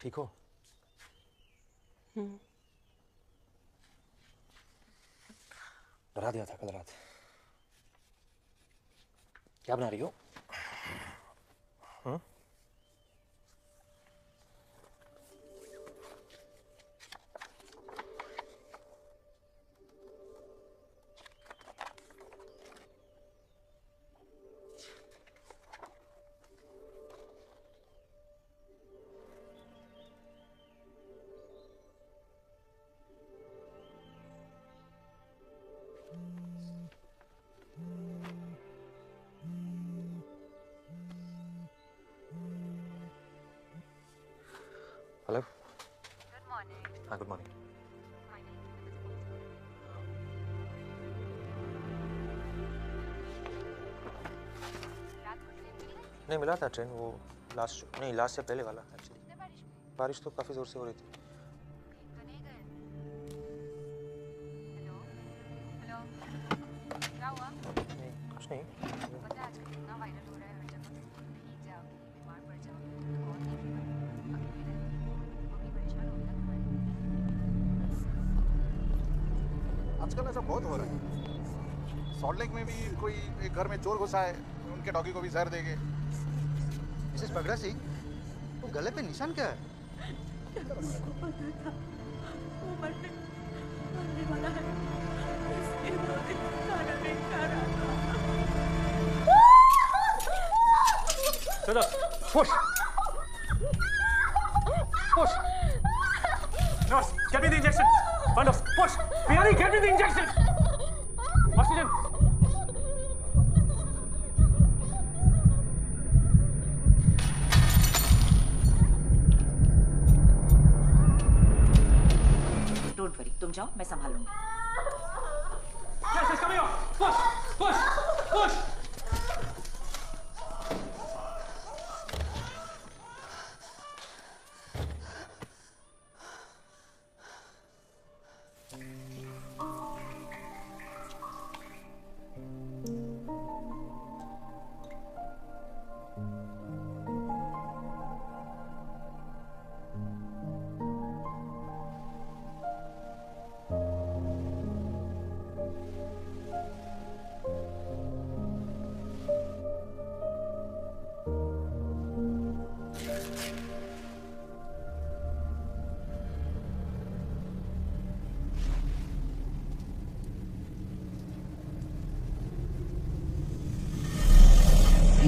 ठीक हो? डरा दिया था कल रात। क्या बना रही हो? हेलो। Good morning. हाँ, गुड मॉर्निंग। नहीं मिला था ट्रेन, वो लास्ट से पहले वाला एक्चुअली। बारिश तो काफ़ी ज़ोर से हो रही थी। क्या हुआ? नहीं, कुछ नहीं। पता है आजकल कितना वायरल हो रहा है हर जगह। भीग जाओ, बीमार पड़ जाओ, तो कौन देखेगा? अकेले रहते हो, मम्मी परेशान होगी ना तुम्हारी। आजकल ऐसा बहुत हो रहा है। सॉल्ट लेक में भी कोई एक घर में चोर घुसा है, उनके डॉगी को भी जहर देंगे। मिसेस पगड़ा सिंह, वो गले पे निशान क्या है? उसको पता था वो मरने वाला है, इसलिए 2 दिन खाना नहीं खा रहा था। Shut up! Push! Push! Nurse, get me the injection! Bandos, push! Biyani, get me the injection! Oxygen! Don't worry, तुम जाओ, मैं संभाल लूंगी। Yes, it's coming up! Push! Push! Push!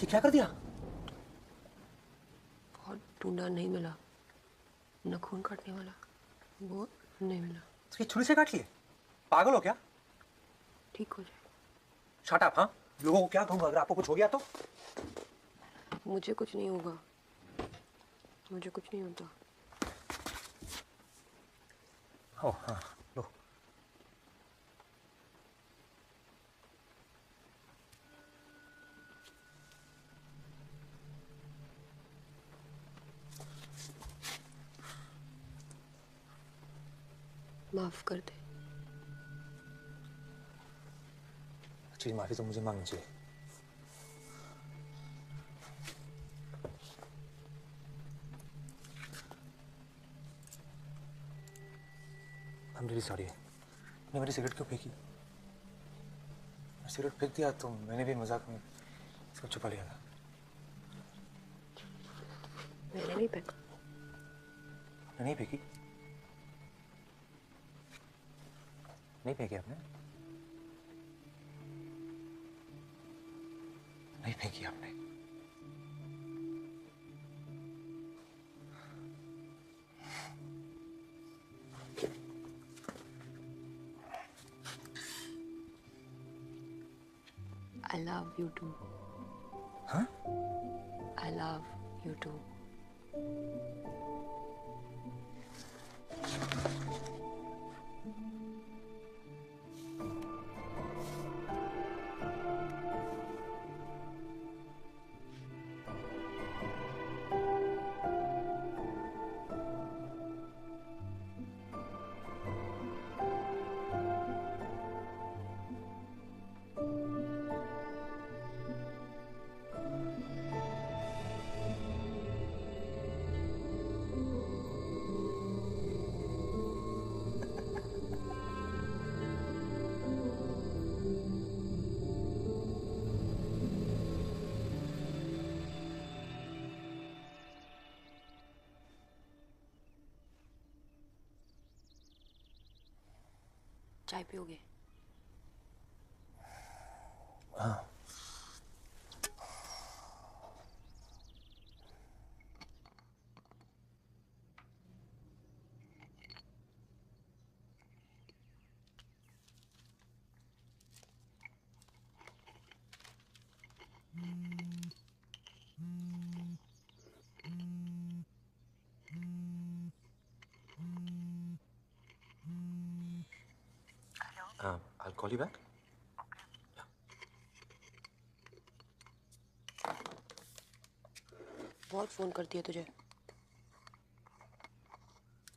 ये क्या कर दिया? बहुत ढूंढा, नहीं मिला। न खून काटने वाला, वो नहीं मिला। उसकी छुरी से काट लिए? पागल हो क्या? ठीक हो जाए। Shut up. हाँ, लोगों को क्या कहूँगा अगर आपको कुछ हो गया तो? मुझे कुछ नहीं होगा, मुझे कुछ नहीं होता। ओह हाँ, लो। माफ कर दे। अच्छी माफी तो मुझे मांगनी चाहिए। I'm really sorry। आपने मेरी सिगरेट क्यों फेंकी? सिगरेट फेंक दिया तो मैंने भी मजाक में इसको छुपा लिया था। मैंने नहीं फेंका। आपने नहीं फेंकी? नहीं फेंकी आपने? नहीं फेंकी आपने? I love you too। हाँ? I love you too। चाय पियोगे? हाँ। I'll call you back. बहुत फोन करती है तुझे।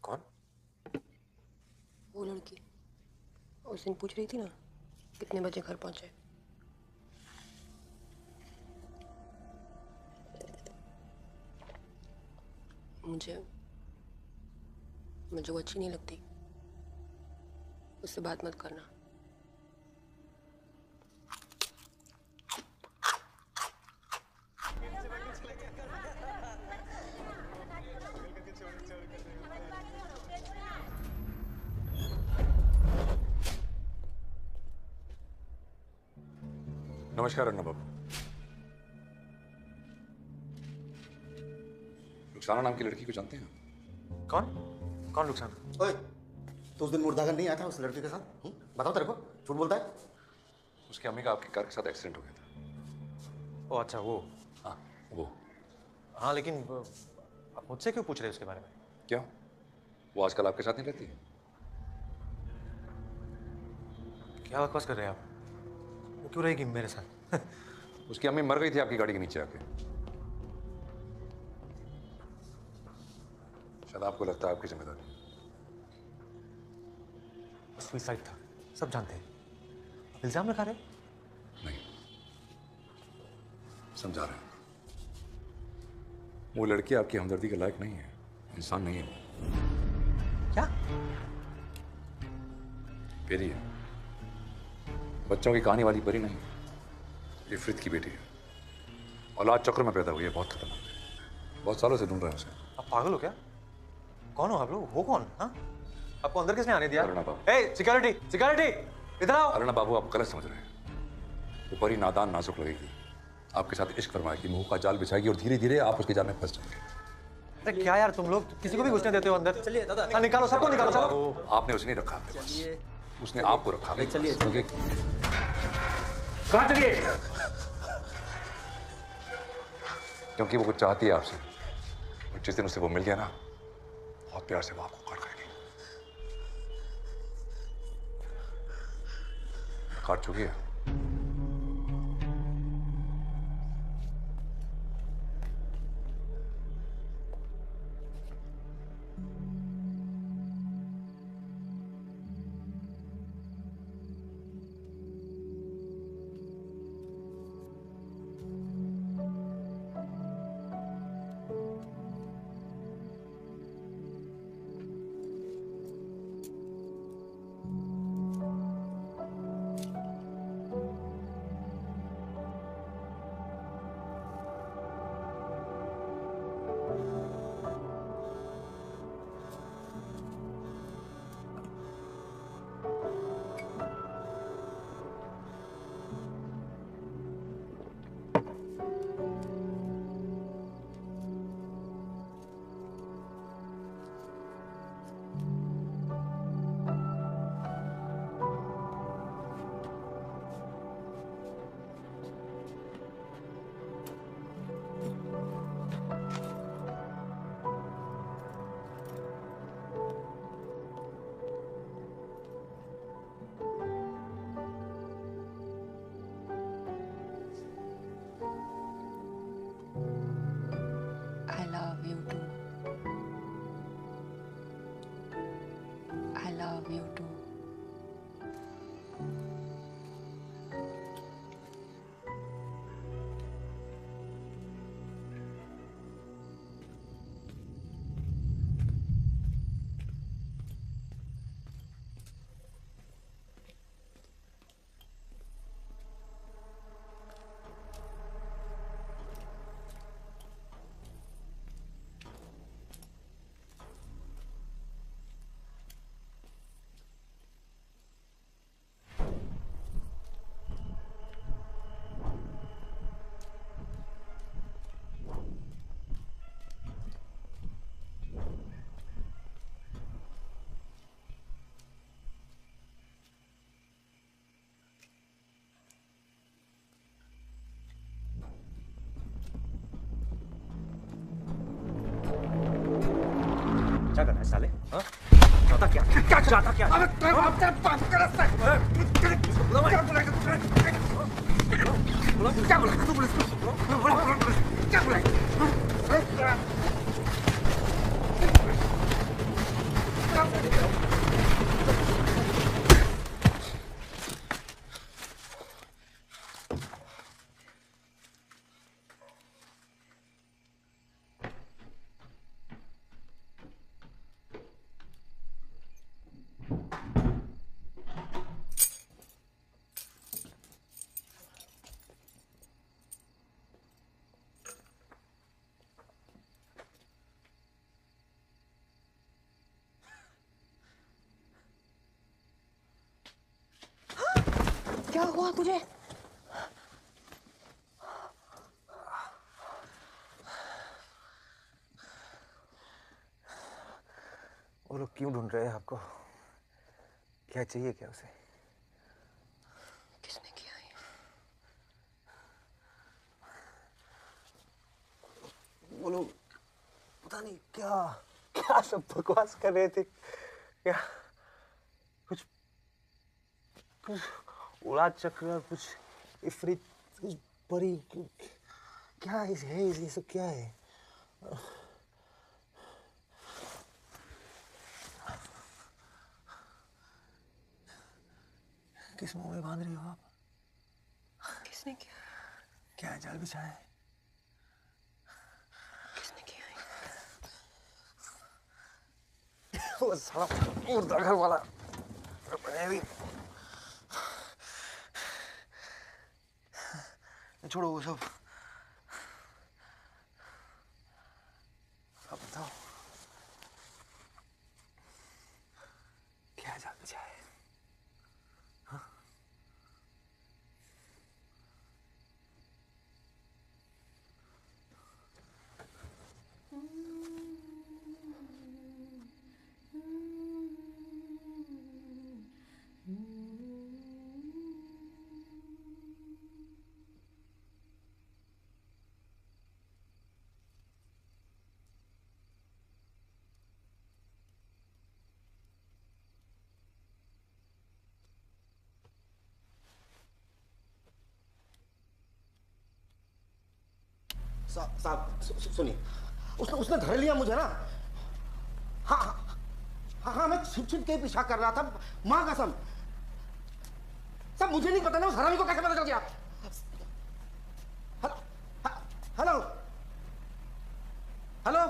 कौन? वो लड़की उस दिन पूछ रही थी ना कितने बजे घर पहुंचे। मुझे वो अच्छी नहीं लगती, उससे बात मत करना। नमस्कार अन्ना बाबू। रुखसाना नाम की लड़की को जानते हैं? कौन? कौन रुखसाना? ओए, तो उस दिन मुर्दागन नहीं आया था उस लड़की के साथ? बताओ तेरे को, झूठ बोलता है? उसकी अम्मी का आपकी कार के साथ एक्सीडेंट हो गया था। ओ अच्छा, वो। हाँ, वो। हाँ, लेकिन आप मुझसे क्यों पूछ रहे हैं उसके बारे में? क्यों? वो आजकल आपके साथ नहीं रहती? क्या बकवास कर रहे हैं आप? वो क्यों रहेगी मेरे साथ? उसकी अम्मी मर गई थी आपकी गाड़ी के नीचे आके। शायद आपको लगता है आपकी जिम्मेदारी। सुसाइड था, सब जानते हैं। इल्जाम लगा रहे? नहीं, समझा रहे हैं। वो लड़की आपकी हमदर्दी के लायक नहीं है, इंसान नहीं है। क्या? परी है, बच्चों की कहानी वाली परी नहीं, इफ्रित की बेटी है। औलाद चक्र में पैदा हुई है, बहुत खतरनाक है। बहुत सालों से ढूंढ रहे हैं उसे। आप पागल हो क्या? कौन हो आप लोग? हो कौन? हाँ? आपको अंदर किसने आने दिया? अरुणा बाबू। ए, सिक्योरिटी, सिक्योरिटी, इधर आओ। अरुणा बाबू, आप गलत समझ रहे हैं। वो परी नादान नाजुक लगेगी, आपके साथ इश्क फरमाएगी, मुंह का जाल बिछाएगी और धीरे धीरे आप उसके जाल में फंस जाएंगे। अरे क्या यार तुम लोग किसी को भी घुसने देते हो अंदर? चलिए दादा। हाँ निकालो, सबको निकालो, चलो। आपने उसे नहीं रखा अपने पास, उसने आपको रखा। चलिए क्योंकि कहाँ चलिए? क्योंकि वो कुछ चाहती है आपसे, और जिस दिन उसे वो मिल गया ना, बहुत प्यार से वो आपको काट खाएगी। काट चुकी है। I love you too. I love you too. क्या करना है साले? हाँ? चाहता क्या? क्या चाहता क्या? क्या क्या हुआ तुझे? वो लोग क्यों ढूंढ रहे हैं आपको? क्या चाहिए क्या उसे? किसने किया ये? वो लोग पता नहीं क्या क्या सब बकवास कर रहे थे। क्या कुछ कुछ उड़ा चक्र, कुछ इफरित, कुछ परी, क्या है ये सब क्या है? किस मुंह में बांध रही हो आप? किसने किया? क्या जाल बिछाया है? किसने किया ये? वो साला मुर्दा घर वाला मैं भी छोड़ो वो सब। अब बताओ क्या जाल बिछाया है? हाँ? साहब सुनिए, उसने धर लिया मुझे ना। हाँ हाँ हाँ हाँ, मैं छिप छिप के पीछा कर रहा था, माँ कसम। सब मुझे नहीं पता ना, उस हरामी को कैसे पता चल गया? हेलो हेलो,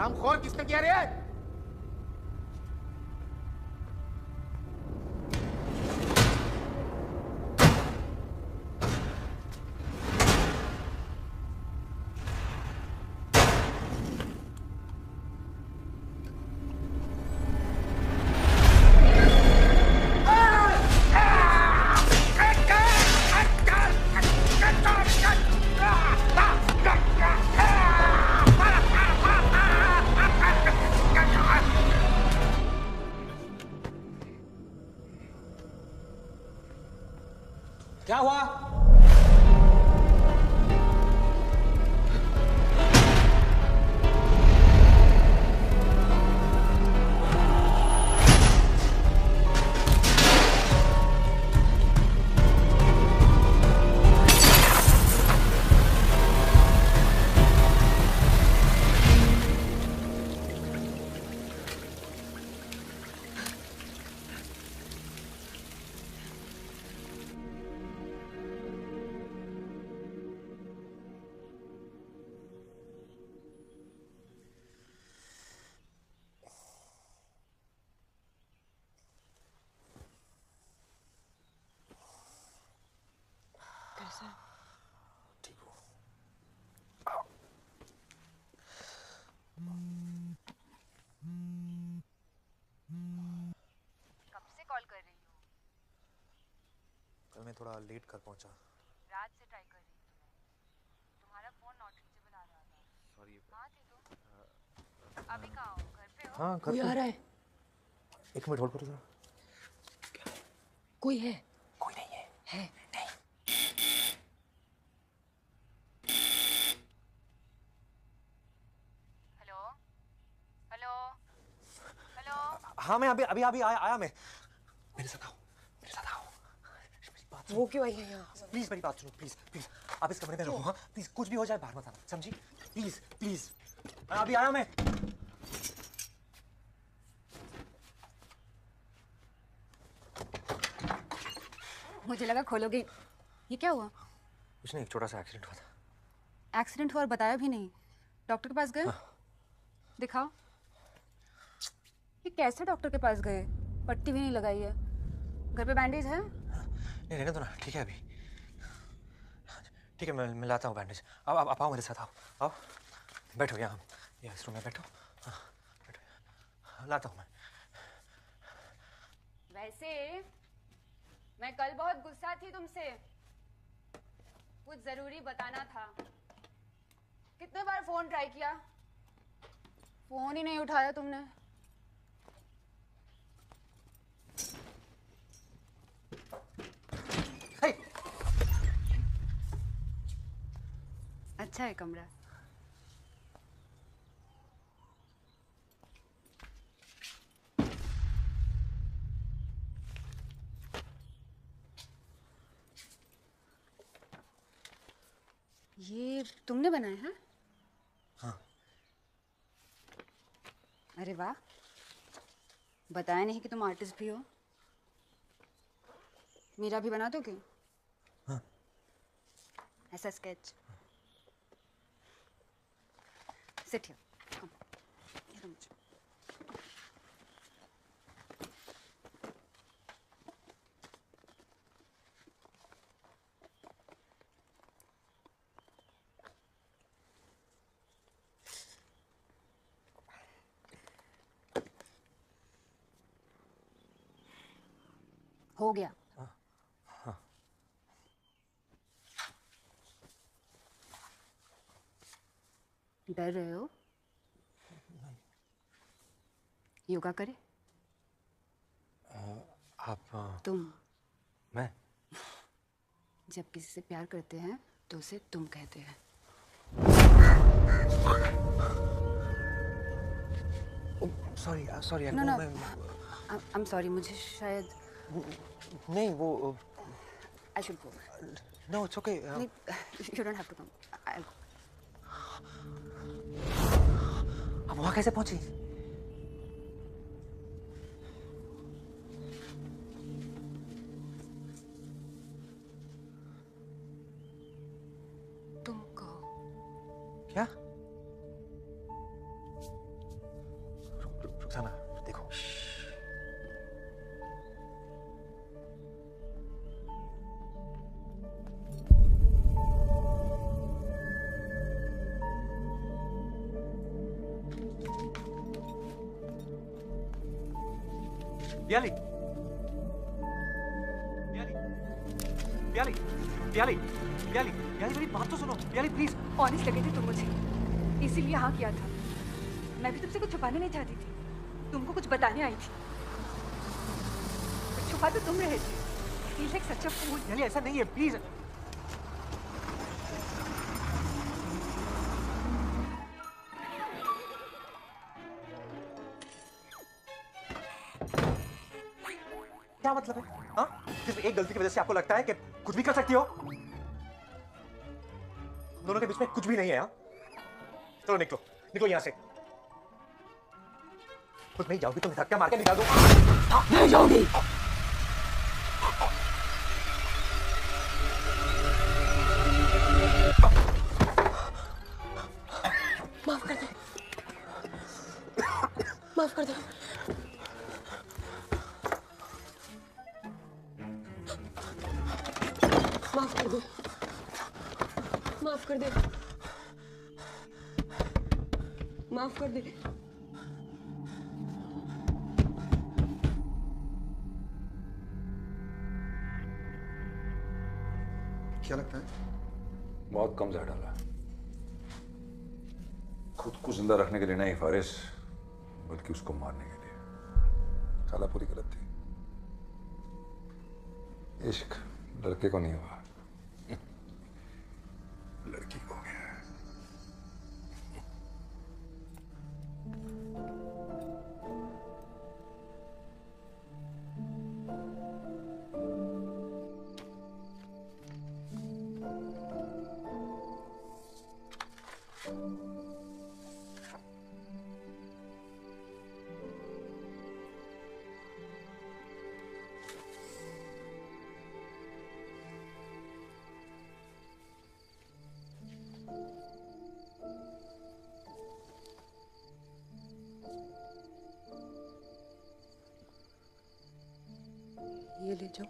रामखोर किसने किया रे? क्या हुआ? कब से कॉल कर रही हूँ? कल मैं थोड़ा लेट कर पहुंचा। रात से ट्राई कर रही हूँ तुम्हें। तुम्हारा फोन नॉट रीचेबल आ रहा था। सॉरी। कहाँ थे तुम? अभी कहाँ हो? घर पे हो? हाँ घर कोई पे। आ रहा है? एक मिनट होल्ड करो जरा। कोई है? कोई नहीं है। है? Hello hello hello. हाँ मैं अभी आया मैं। मेरे साथ आओ, मेरे साथ आओ। मेरी बात सुनो। वो क्यों आई है यहाँ? प्लीज मेरी बात सुनो, प्लीज प्लीज। आप इस कमरे में रहो। हाँ प्लीज, कुछ भी हो जाए बाहर मत आना, समझी? Please please. अभी आया मैं। मुझे लगा खोलोगे। ये क्या हुआ? कुछ नहीं, एक छोटा सा एक्सीडेंट हुआ था। एक्सीडेंट हुआ और बताया भी नहीं। डॉक्टर के पास गए? दिखाओ। ये कैसे डॉक्टर के पास गए? पट्टी भी नहीं लगाई है। घर पे बैंडेज है? नहीं रहने दो ना, ठीक है अभी। ठीक है मैं लाता हूँ बैंडेज। अब आप आओ मेरे साथ, आओ आओ। बैठो यहाँ, यहाँ इस रूम में बैठो। हाँ बैठो, लाता हूँ मैं। वैसे मैं कल बहुत गुस्सा थी तुमसे। कुछ जरूरी बताना था। कितने बार फोन ट्राई किया, फोन ही नहीं उठाया तुमने। अच्छा है कमरा। ये तुमने बनाया है? हाँ। अरे वाह, बताया नहीं कि तुम आर्टिस्ट भी हो। मेरा भी बना दोगे? हाँ। ऐसा स्केच। Sit here. कम। ये लो मुझे। हो गया। हाँ। डर रहे हो? योगा करे? आप तुम मैं जब किसी से प्यार करते हैं तो उसे तुम कहते हैं। Sorry no no, I am sorry, मुझे शायद नहीं वो I should go. No it's okay. You don't have to come. I go. आप वहाँ कैसे पहुंची? तुमको क्या? रुखसाना देखो। प्याली प्याली प्याली प्याली प्याली मेरी बात तो सुनो प्याली प्लीज। ऑनेस्ट लगे थे तुम मुझे, इसीलिए हाँ किया था। मैं भी तुमसे कुछ छुपाना नहीं चाहती थी, तुमको कुछ बताने आई थी। छुपा तो तुम रहे थे। Feels like such a fool। प्याली ऐसा नहीं है प्लीज। क्या मतलब है? हाँ? सिर्फ एक गलती की वजह से आपको लगता है कि कुछ भी कर सकती हो? दोनों के बीच में कुछ भी नहीं है। हाँ? चलो निकलो, निकलो यहाँ से। खुद नहीं जाओगी तो मैं धक्का मार के निकाल दूंगा। नहीं जाओगी। माफ कर दे, माफ कर दे। माफ कर दे, माफ कर दे, माफ कर दे। क्या लगता है? बहुत कम जहर डाला। खुद को जिंदा रखने के लिए नहीं फारिस, बल्कि उसको मारने के लिए। साला पूरी गलत थी। इश्क लड़के को नहीं हुआ, लड़की को हो गया। ये ले जाओ।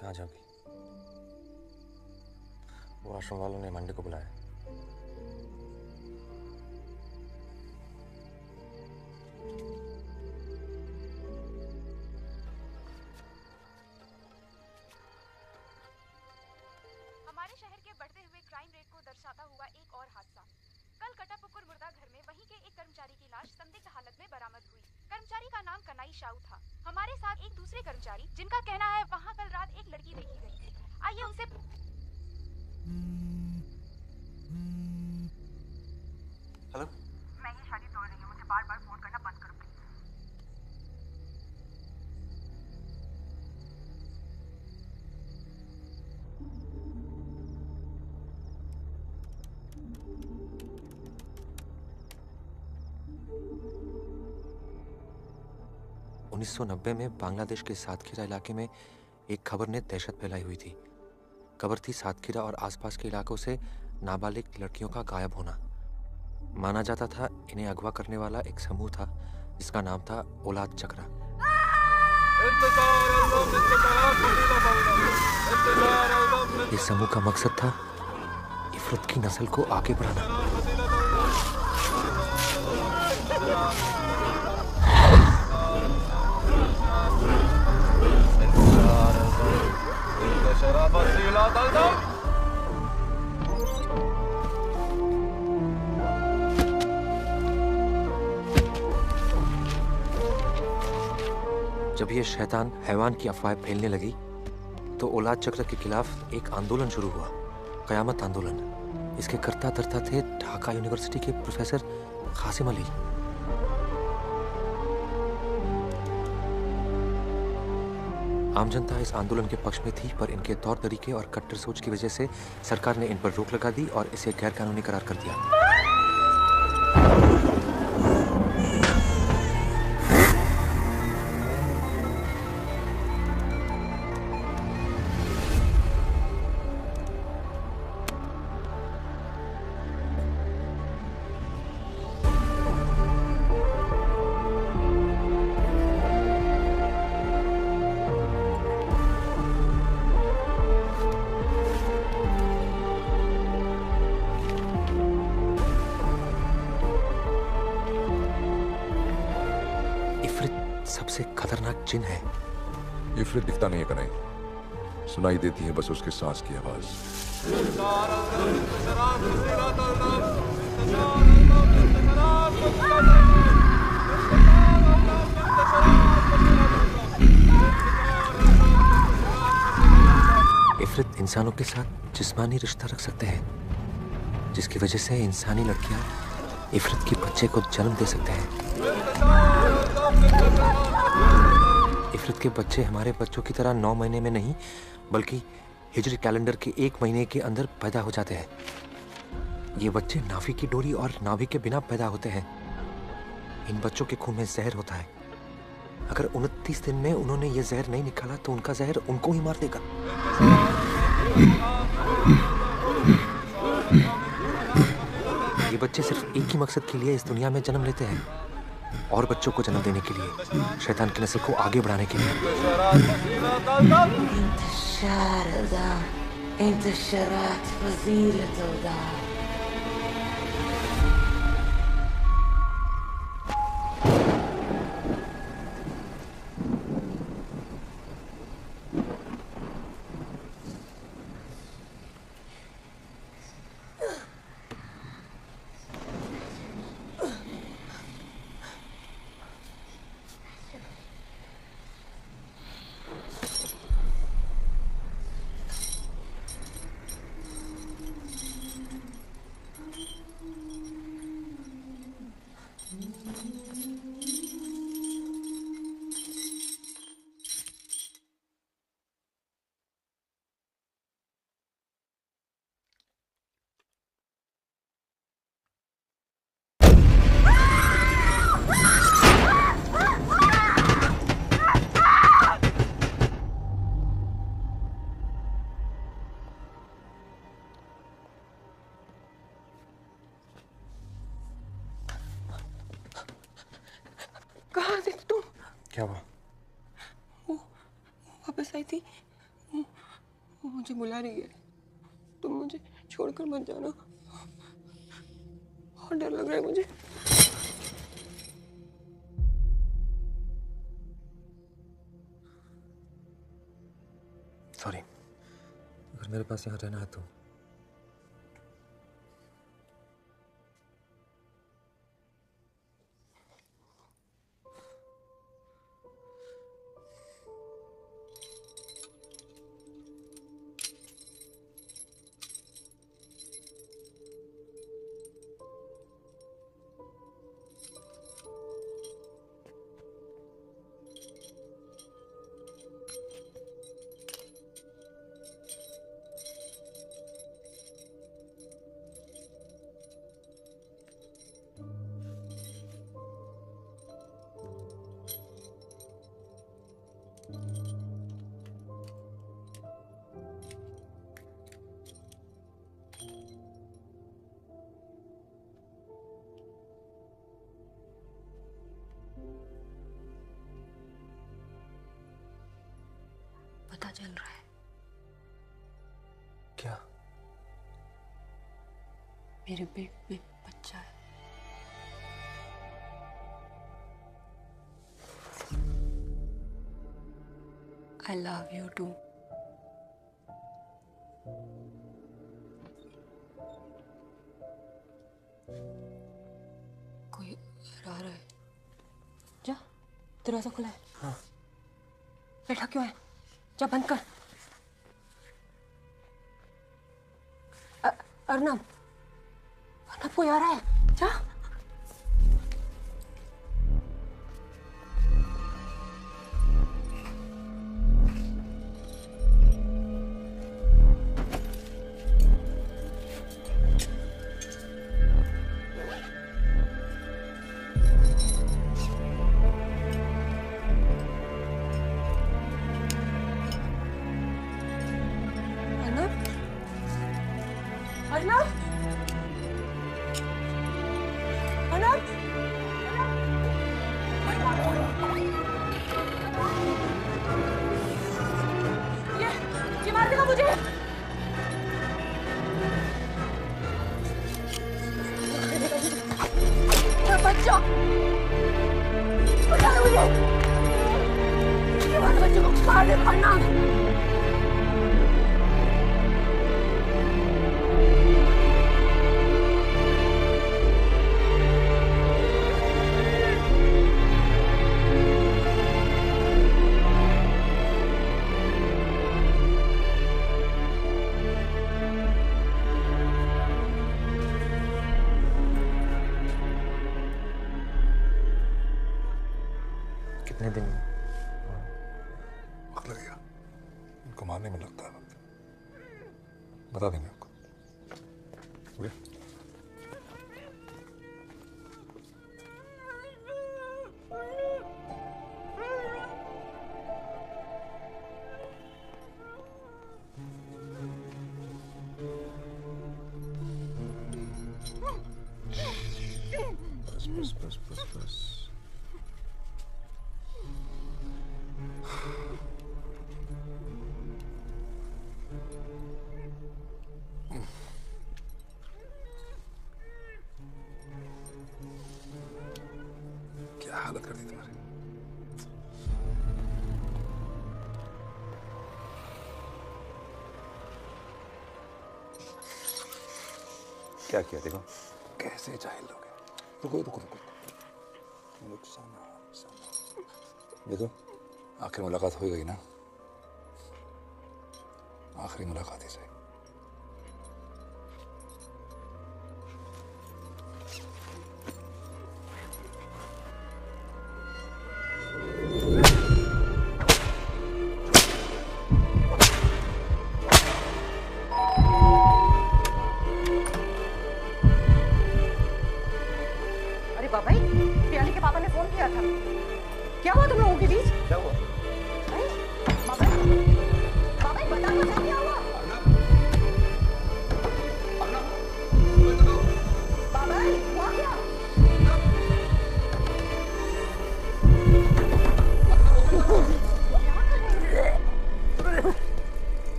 कहाँ जाओगी? वो आश्रम वालों ने मंडे को बुलाया। हमारे शहर के बढ़ते हुए क्राइम रेट को दर्शाता हुआ एक और हादसा। कल कटापुकुर मुर्दा घर में वहीं के एक कर्मचारी की लाश संदिग्ध हालत में बरामद हुई। कर्मचारी का नाम कनाई शाहू था। हमारे साथ एक दूसरे कर्मचारी जिनका कहना है वहाँ कल रात एक लड़की देखी गई। आइए उनसे। हेलो, मैं ये शादी तोड़ रही हूँ, मुझे बार बार फोन करना बंद करो प्लीज। 1990 में बांग्लादेश के सातखीरा इलाके में एक खबर ने दहशत फैलाई हुई थी। खबर थी सातखीरा और आसपास के इलाकों से नाबालिग लड़कियों का गायब होना। माना जाता था इन्हें अगवा करने वाला एक समूह था जिसका नाम था औलाद चक्रा। इस समूह का मकसद था इफरत की नस्ल को आगे बढ़ाना। जब ये शैतान हैवान की अफवाह फैलने लगी तो औलाद चक्र के खिलाफ एक आंदोलन शुरू हुआ, कयामत आंदोलन। इसके कर्ता धर्ता थे ढाका यूनिवर्सिटी के प्रोफेसर कासिम अली। आम जनता इस आंदोलन के पक्ष में थी, पर इनके तौर तरीके और कट्टर सोच की वजह से सरकार ने इन पर रोक लगा दी और इसे गैरकानूनी करार कर दिया। सबसे खतरनाक जिन है। इफरित दिखता नहीं है कन्हई, सुनाई देती है बस उसके सांस की आवाज। इफरित इंसानों के साथ जिस्मानी रिश्ता रख सकते हैं, जिसकी वजह से इंसानी लड़कियां इफरित के बच्चे को जन्म दे सकते हैं। इफरित के बच्चे हमारे बच्चों की तरह 9 महीने में नहीं, बल्कि हिजरी कैलेंडर के 1 महीने के अंदर पैदा हो जाते हैं। ये बच्चे नाभि की डोरी और नाभि के बिना पैदा होते हैं। इन बच्चों के खून में जहर होता है। अगर 29 दिन में उन्होंने ये जहर नहीं निकाला तो उनका जहर उनको ही मार देगा। ये बच्चे सिर्फ एक ही मकसद के लिए इस दुनिया में जन्म लेते हैं, और बच्चों को जन्म देने के लिए, शैतान की नस्ल को आगे बढ़ाने के लिए। कहाँ थे तुम? क्या हुआ? वो वापस आई थी। वो मुझे बुला रही है। तुम मुझे छोड़कर मत जाना, बहुत डर लग रहा है मुझे। सॉरी, अगर मेरे पास यहाँ रहना है तो चल रहा है। क्या? मेरे पेट में बच्चा है। I love you too. कोई आ रहा है। जा, दरवाजा खुला है। हाँ। बैठा क्यों है? जा बंद कर। अर्नब, अर्नब कोई आ रहा है। जा। अर्नब, अर्नब, ये मार देगा मुझे। बच्चा, बचा लो मुझे। ये वाले बच्चे को मार दे अर्नब। कितने दिन? वक्त लगेगा, इनको मारने में लगता है वक्त। बता देंगे आपको। ओके? बस बस बस बस बस। क्या हालत कर दी तुम्हारी। क्या किया देखो? कैसे जाहिल लोग हैं। रुको रुको रुको, रुक सामने सामने। देखो, आखिर मुलाकात हो गई ना। आखिरी मुलाकात ही सही। अरे बाबा, प्रियाली के पापा ने फोन किया था। क्या हुआ तुम लोगों के बीच? क्या हुआ? बाबा, बाबा बता मुझे क्या हुआ? बाबा, हुआ क्या?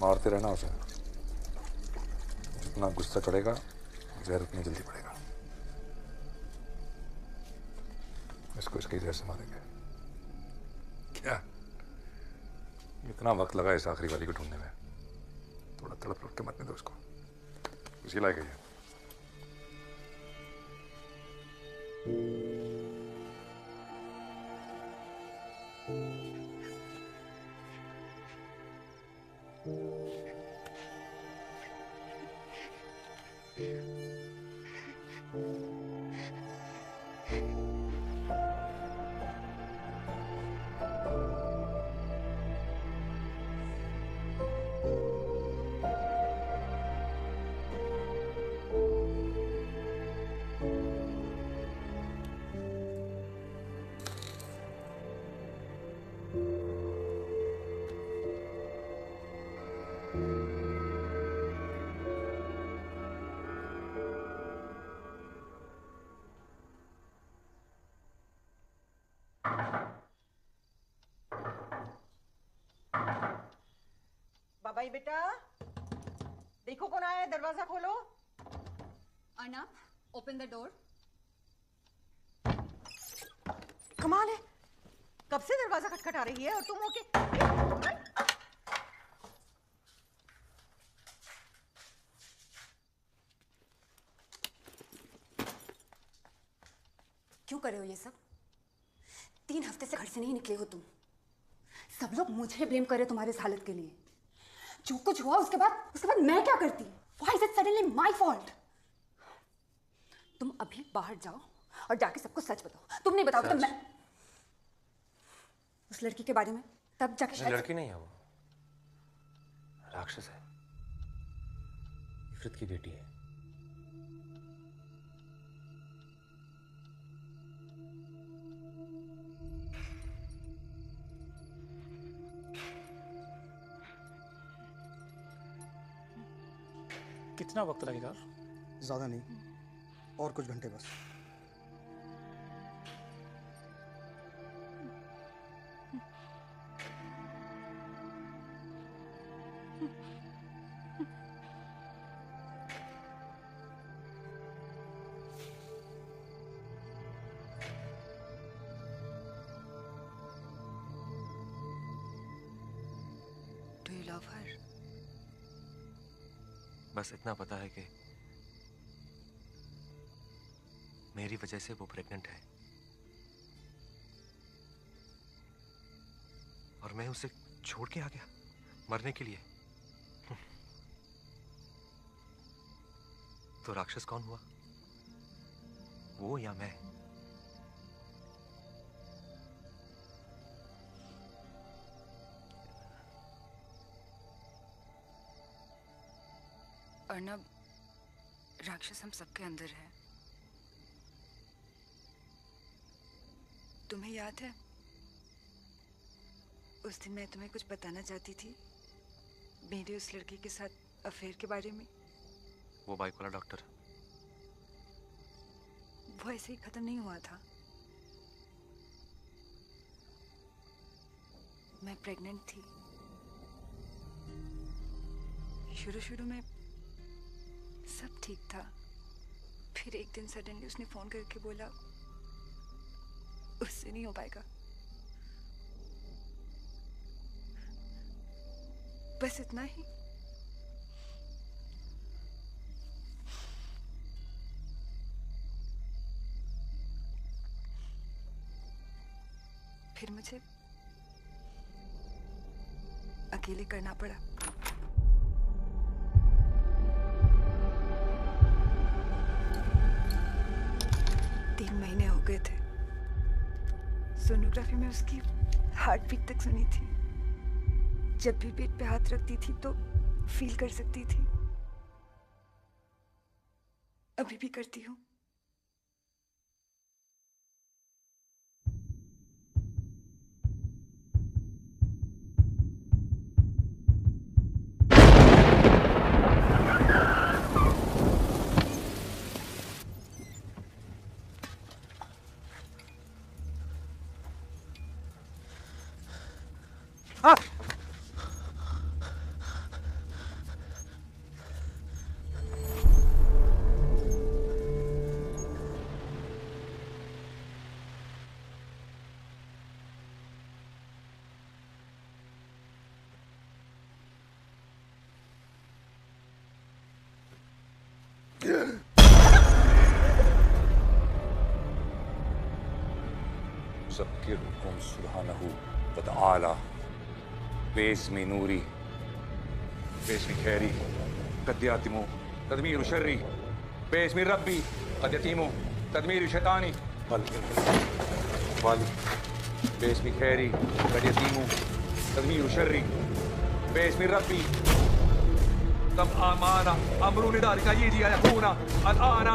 मारते रहना उसे। जितना गुस्सा चढ़ेगा, जहर उतनी जल्दी पड़ेगा। इसको इसके जहर से मारेंगे। क्या इतना वक्त लगा इस आखिरी वाली को ढूंढने में? थोड़ा तड़प के मरने दो उसको। इसी लायक है ये। भाई बेटा, देखो कौन आया है, दरवाजा खोलो। Arnab, open the door. कमाल है, कब से दरवाजा खटखटा रही है और तुम ओके। क्यों कर रहे हो ये सब? 3 हफ्ते से घर से नहीं निकले हो तुम। सब लोग मुझे ब्लेम कर रहे तुम्हारे इस हालत के लिए। जो कुछ हुआ उसके बाद मैं क्या करती? Why is it suddenly my fault? तुम अभी बाहर जाओ और जाके सबको सच बताओ। तुम नहीं बताओगे तो मैं उस लड़की के बारे में तब जाके शायद। लड़की नहीं है वो, राक्षस है, इफरत की बेटी है। कितना वक्त लगेगा? ज़्यादा नहीं, और कुछ घंटे बस। Do you love her? बस इतना पता है कि मेरी वजह से वो प्रेग्नेंट है और मैं उसे छोड़ के आ गया मरने के लिए। तो राक्षस कौन हुआ, वो या मैं? अर्नब, राक्षस हम सबके अंदर है। तुम्हें याद है उस दिन मैं तुम्हें कुछ बताना चाहती थी मेरे उस लड़की के साथ अफेयर के बारे में? वो बाइक वाला डॉक्टर, वो ऐसे ही खत्म नहीं हुआ था। मैं प्रेग्नेंट थी। शुरू में सब ठीक था, फिर एक दिन सडनली उसने फोन करके बोला उससे नहीं हो पाएगा। बस इतना ही। फिर मुझे अकेले करना पड़ा। महीने हो गए थे। सोनोग्राफी में उसकी हार्ट बीट तक सुनी थी। जब भी पेट पे हाथ रखती थी तो फील कर सकती थी। अभी भी करती हूँ। ज़क्किरुकुम सुब्हानहु व तआला बेस्मि नूरी बेस्मि खैरी कद यातिमु तदमीरु शर्री बेस्मि रब्बी कद यतीमु तदमीरु शैतानी वाली बेस्मि खैरी कद यतीमु तदमीरु शर्री बेस्मि रब्बी तब आमाना अमरू निदारिका ये जिया यकूना अल-आना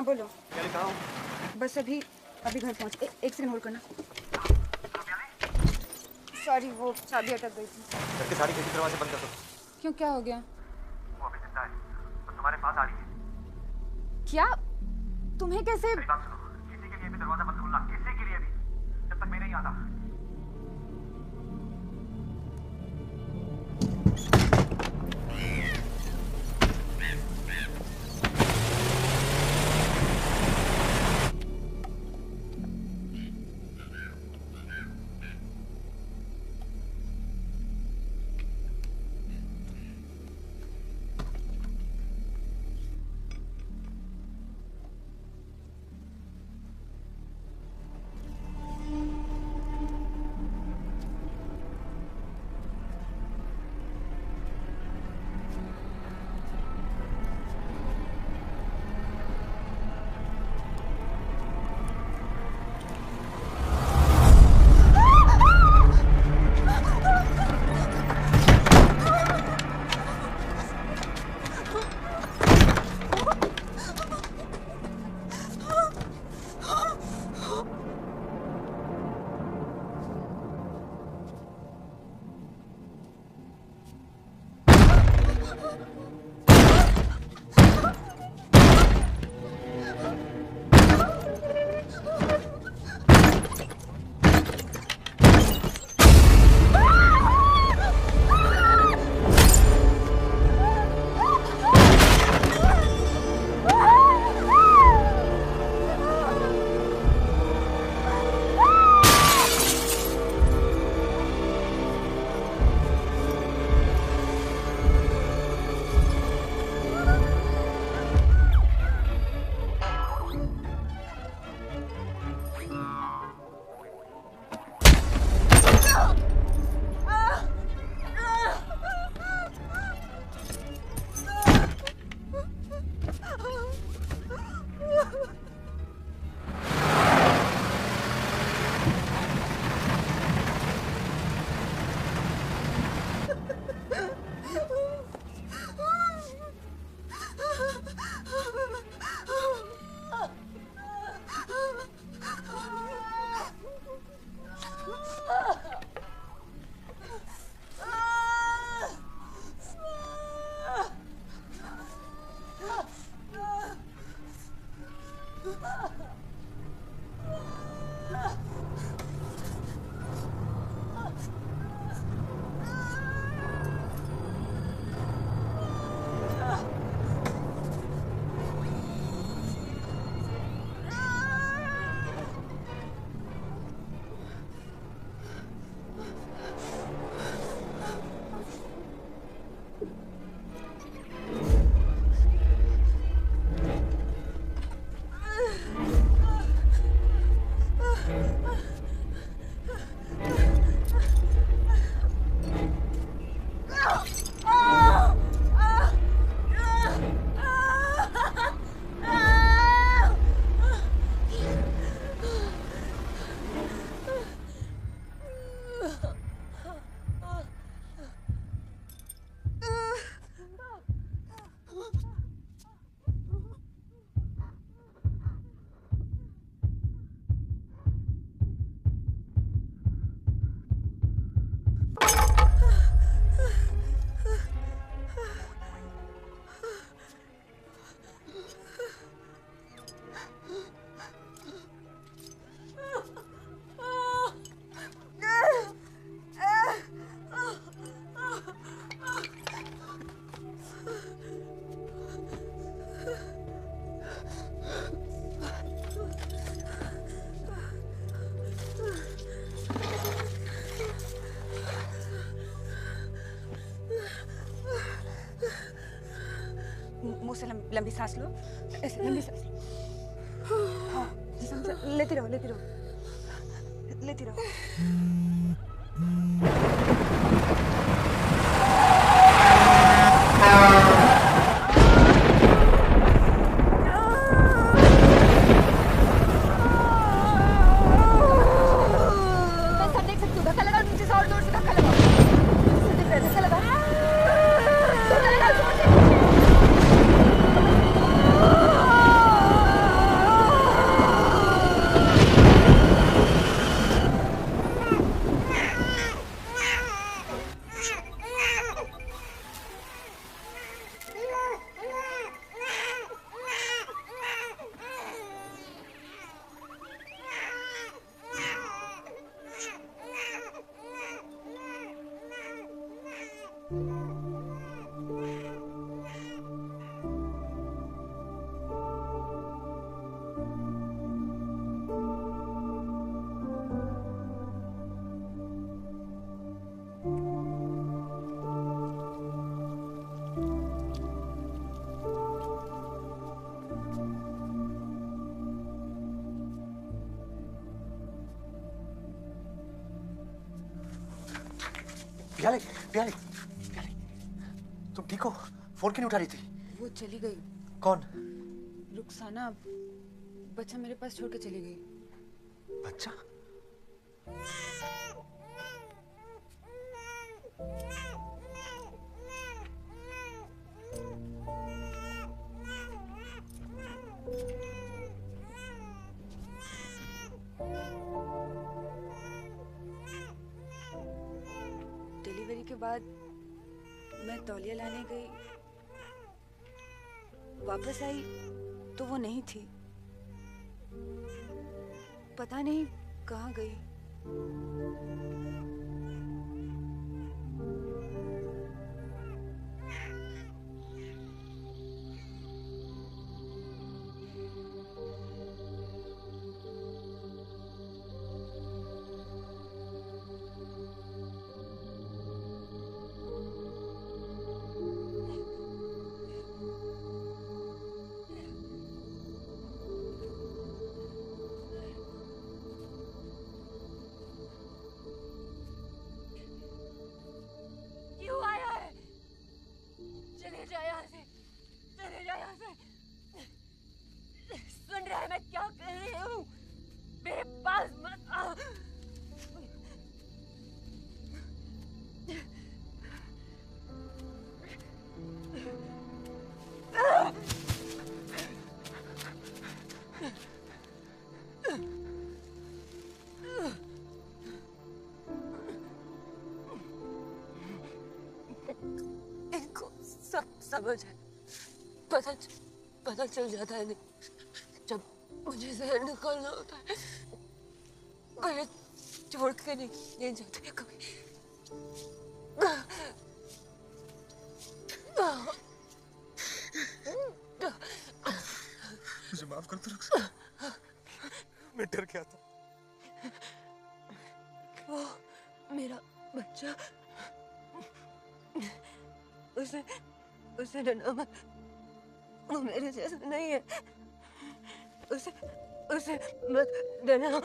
हाँ बोलो। क्या लिखा हूँ? बस अभी घर पहुँच। एक सेकंड होल्ड करना। सॉरी, वो चाबी अटक गई थी। घर के सारी खिड़की दरवाजे बंद कर दो। क्यों, क्या हो गया? वो अभी जिंदा है और तुम्हारे पास आ रही है। क्या? तुम्हें कैसे? मेरी बात सुनो, किसी के लिए भी दरवाजा मत खोलना, किसी के लिए भी, जब तक मैं नहीं आता। मुंह से लंबी सांस लो, ऐसे लंबी सांस लो। हाँ, लेती रहो, लेती रहो, लेती रहो। प्याले प्याले प्याले, तुम ठीक हो? फोन क्यों नहीं उठा रही थी? वो चली गई। कौन? रुखसाना बच्चा मेरे पास छोड़ के चली गई। बच्चा? डिलीवरी के बाद मैं तौलिया लाने गई, वापस आई तो वो नहीं थी। पता नहीं कहाँ गई। क्यों आया है? चले जा यहाँ से, चले जा यहाँ से। सुन रहा है मैं क्या कह रही हूँ? मेरे पास मत आओ। इनको सब समझ है, पता चल जाता है नहीं जब मुझे जहर निकालना होता है। गले छोड़ के नहीं जाते कभी। मुझे माफ कर दो रुखसाना, मैं डर गया था। वो मेरा बच्चा, उसे डरना मत, वो मेरे जैसा नहीं है। उसे मत डरना।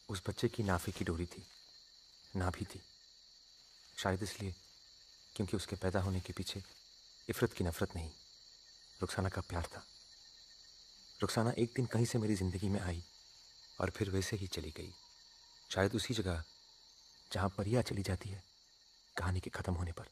उस बच्चे की नाफे की डोरी थी, नाभि थी। शायद इसलिए क्योंकि उसके पैदा होने के पीछे इफरत की नफरत नहीं, रुखसाना का प्यार था। रुखसाना एक दिन कहीं से मेरी जिंदगी में आई और फिर वैसे ही चली गई। शायद उसी जगह जहां परिया चली जाती है कहानी के खत्म होने पर।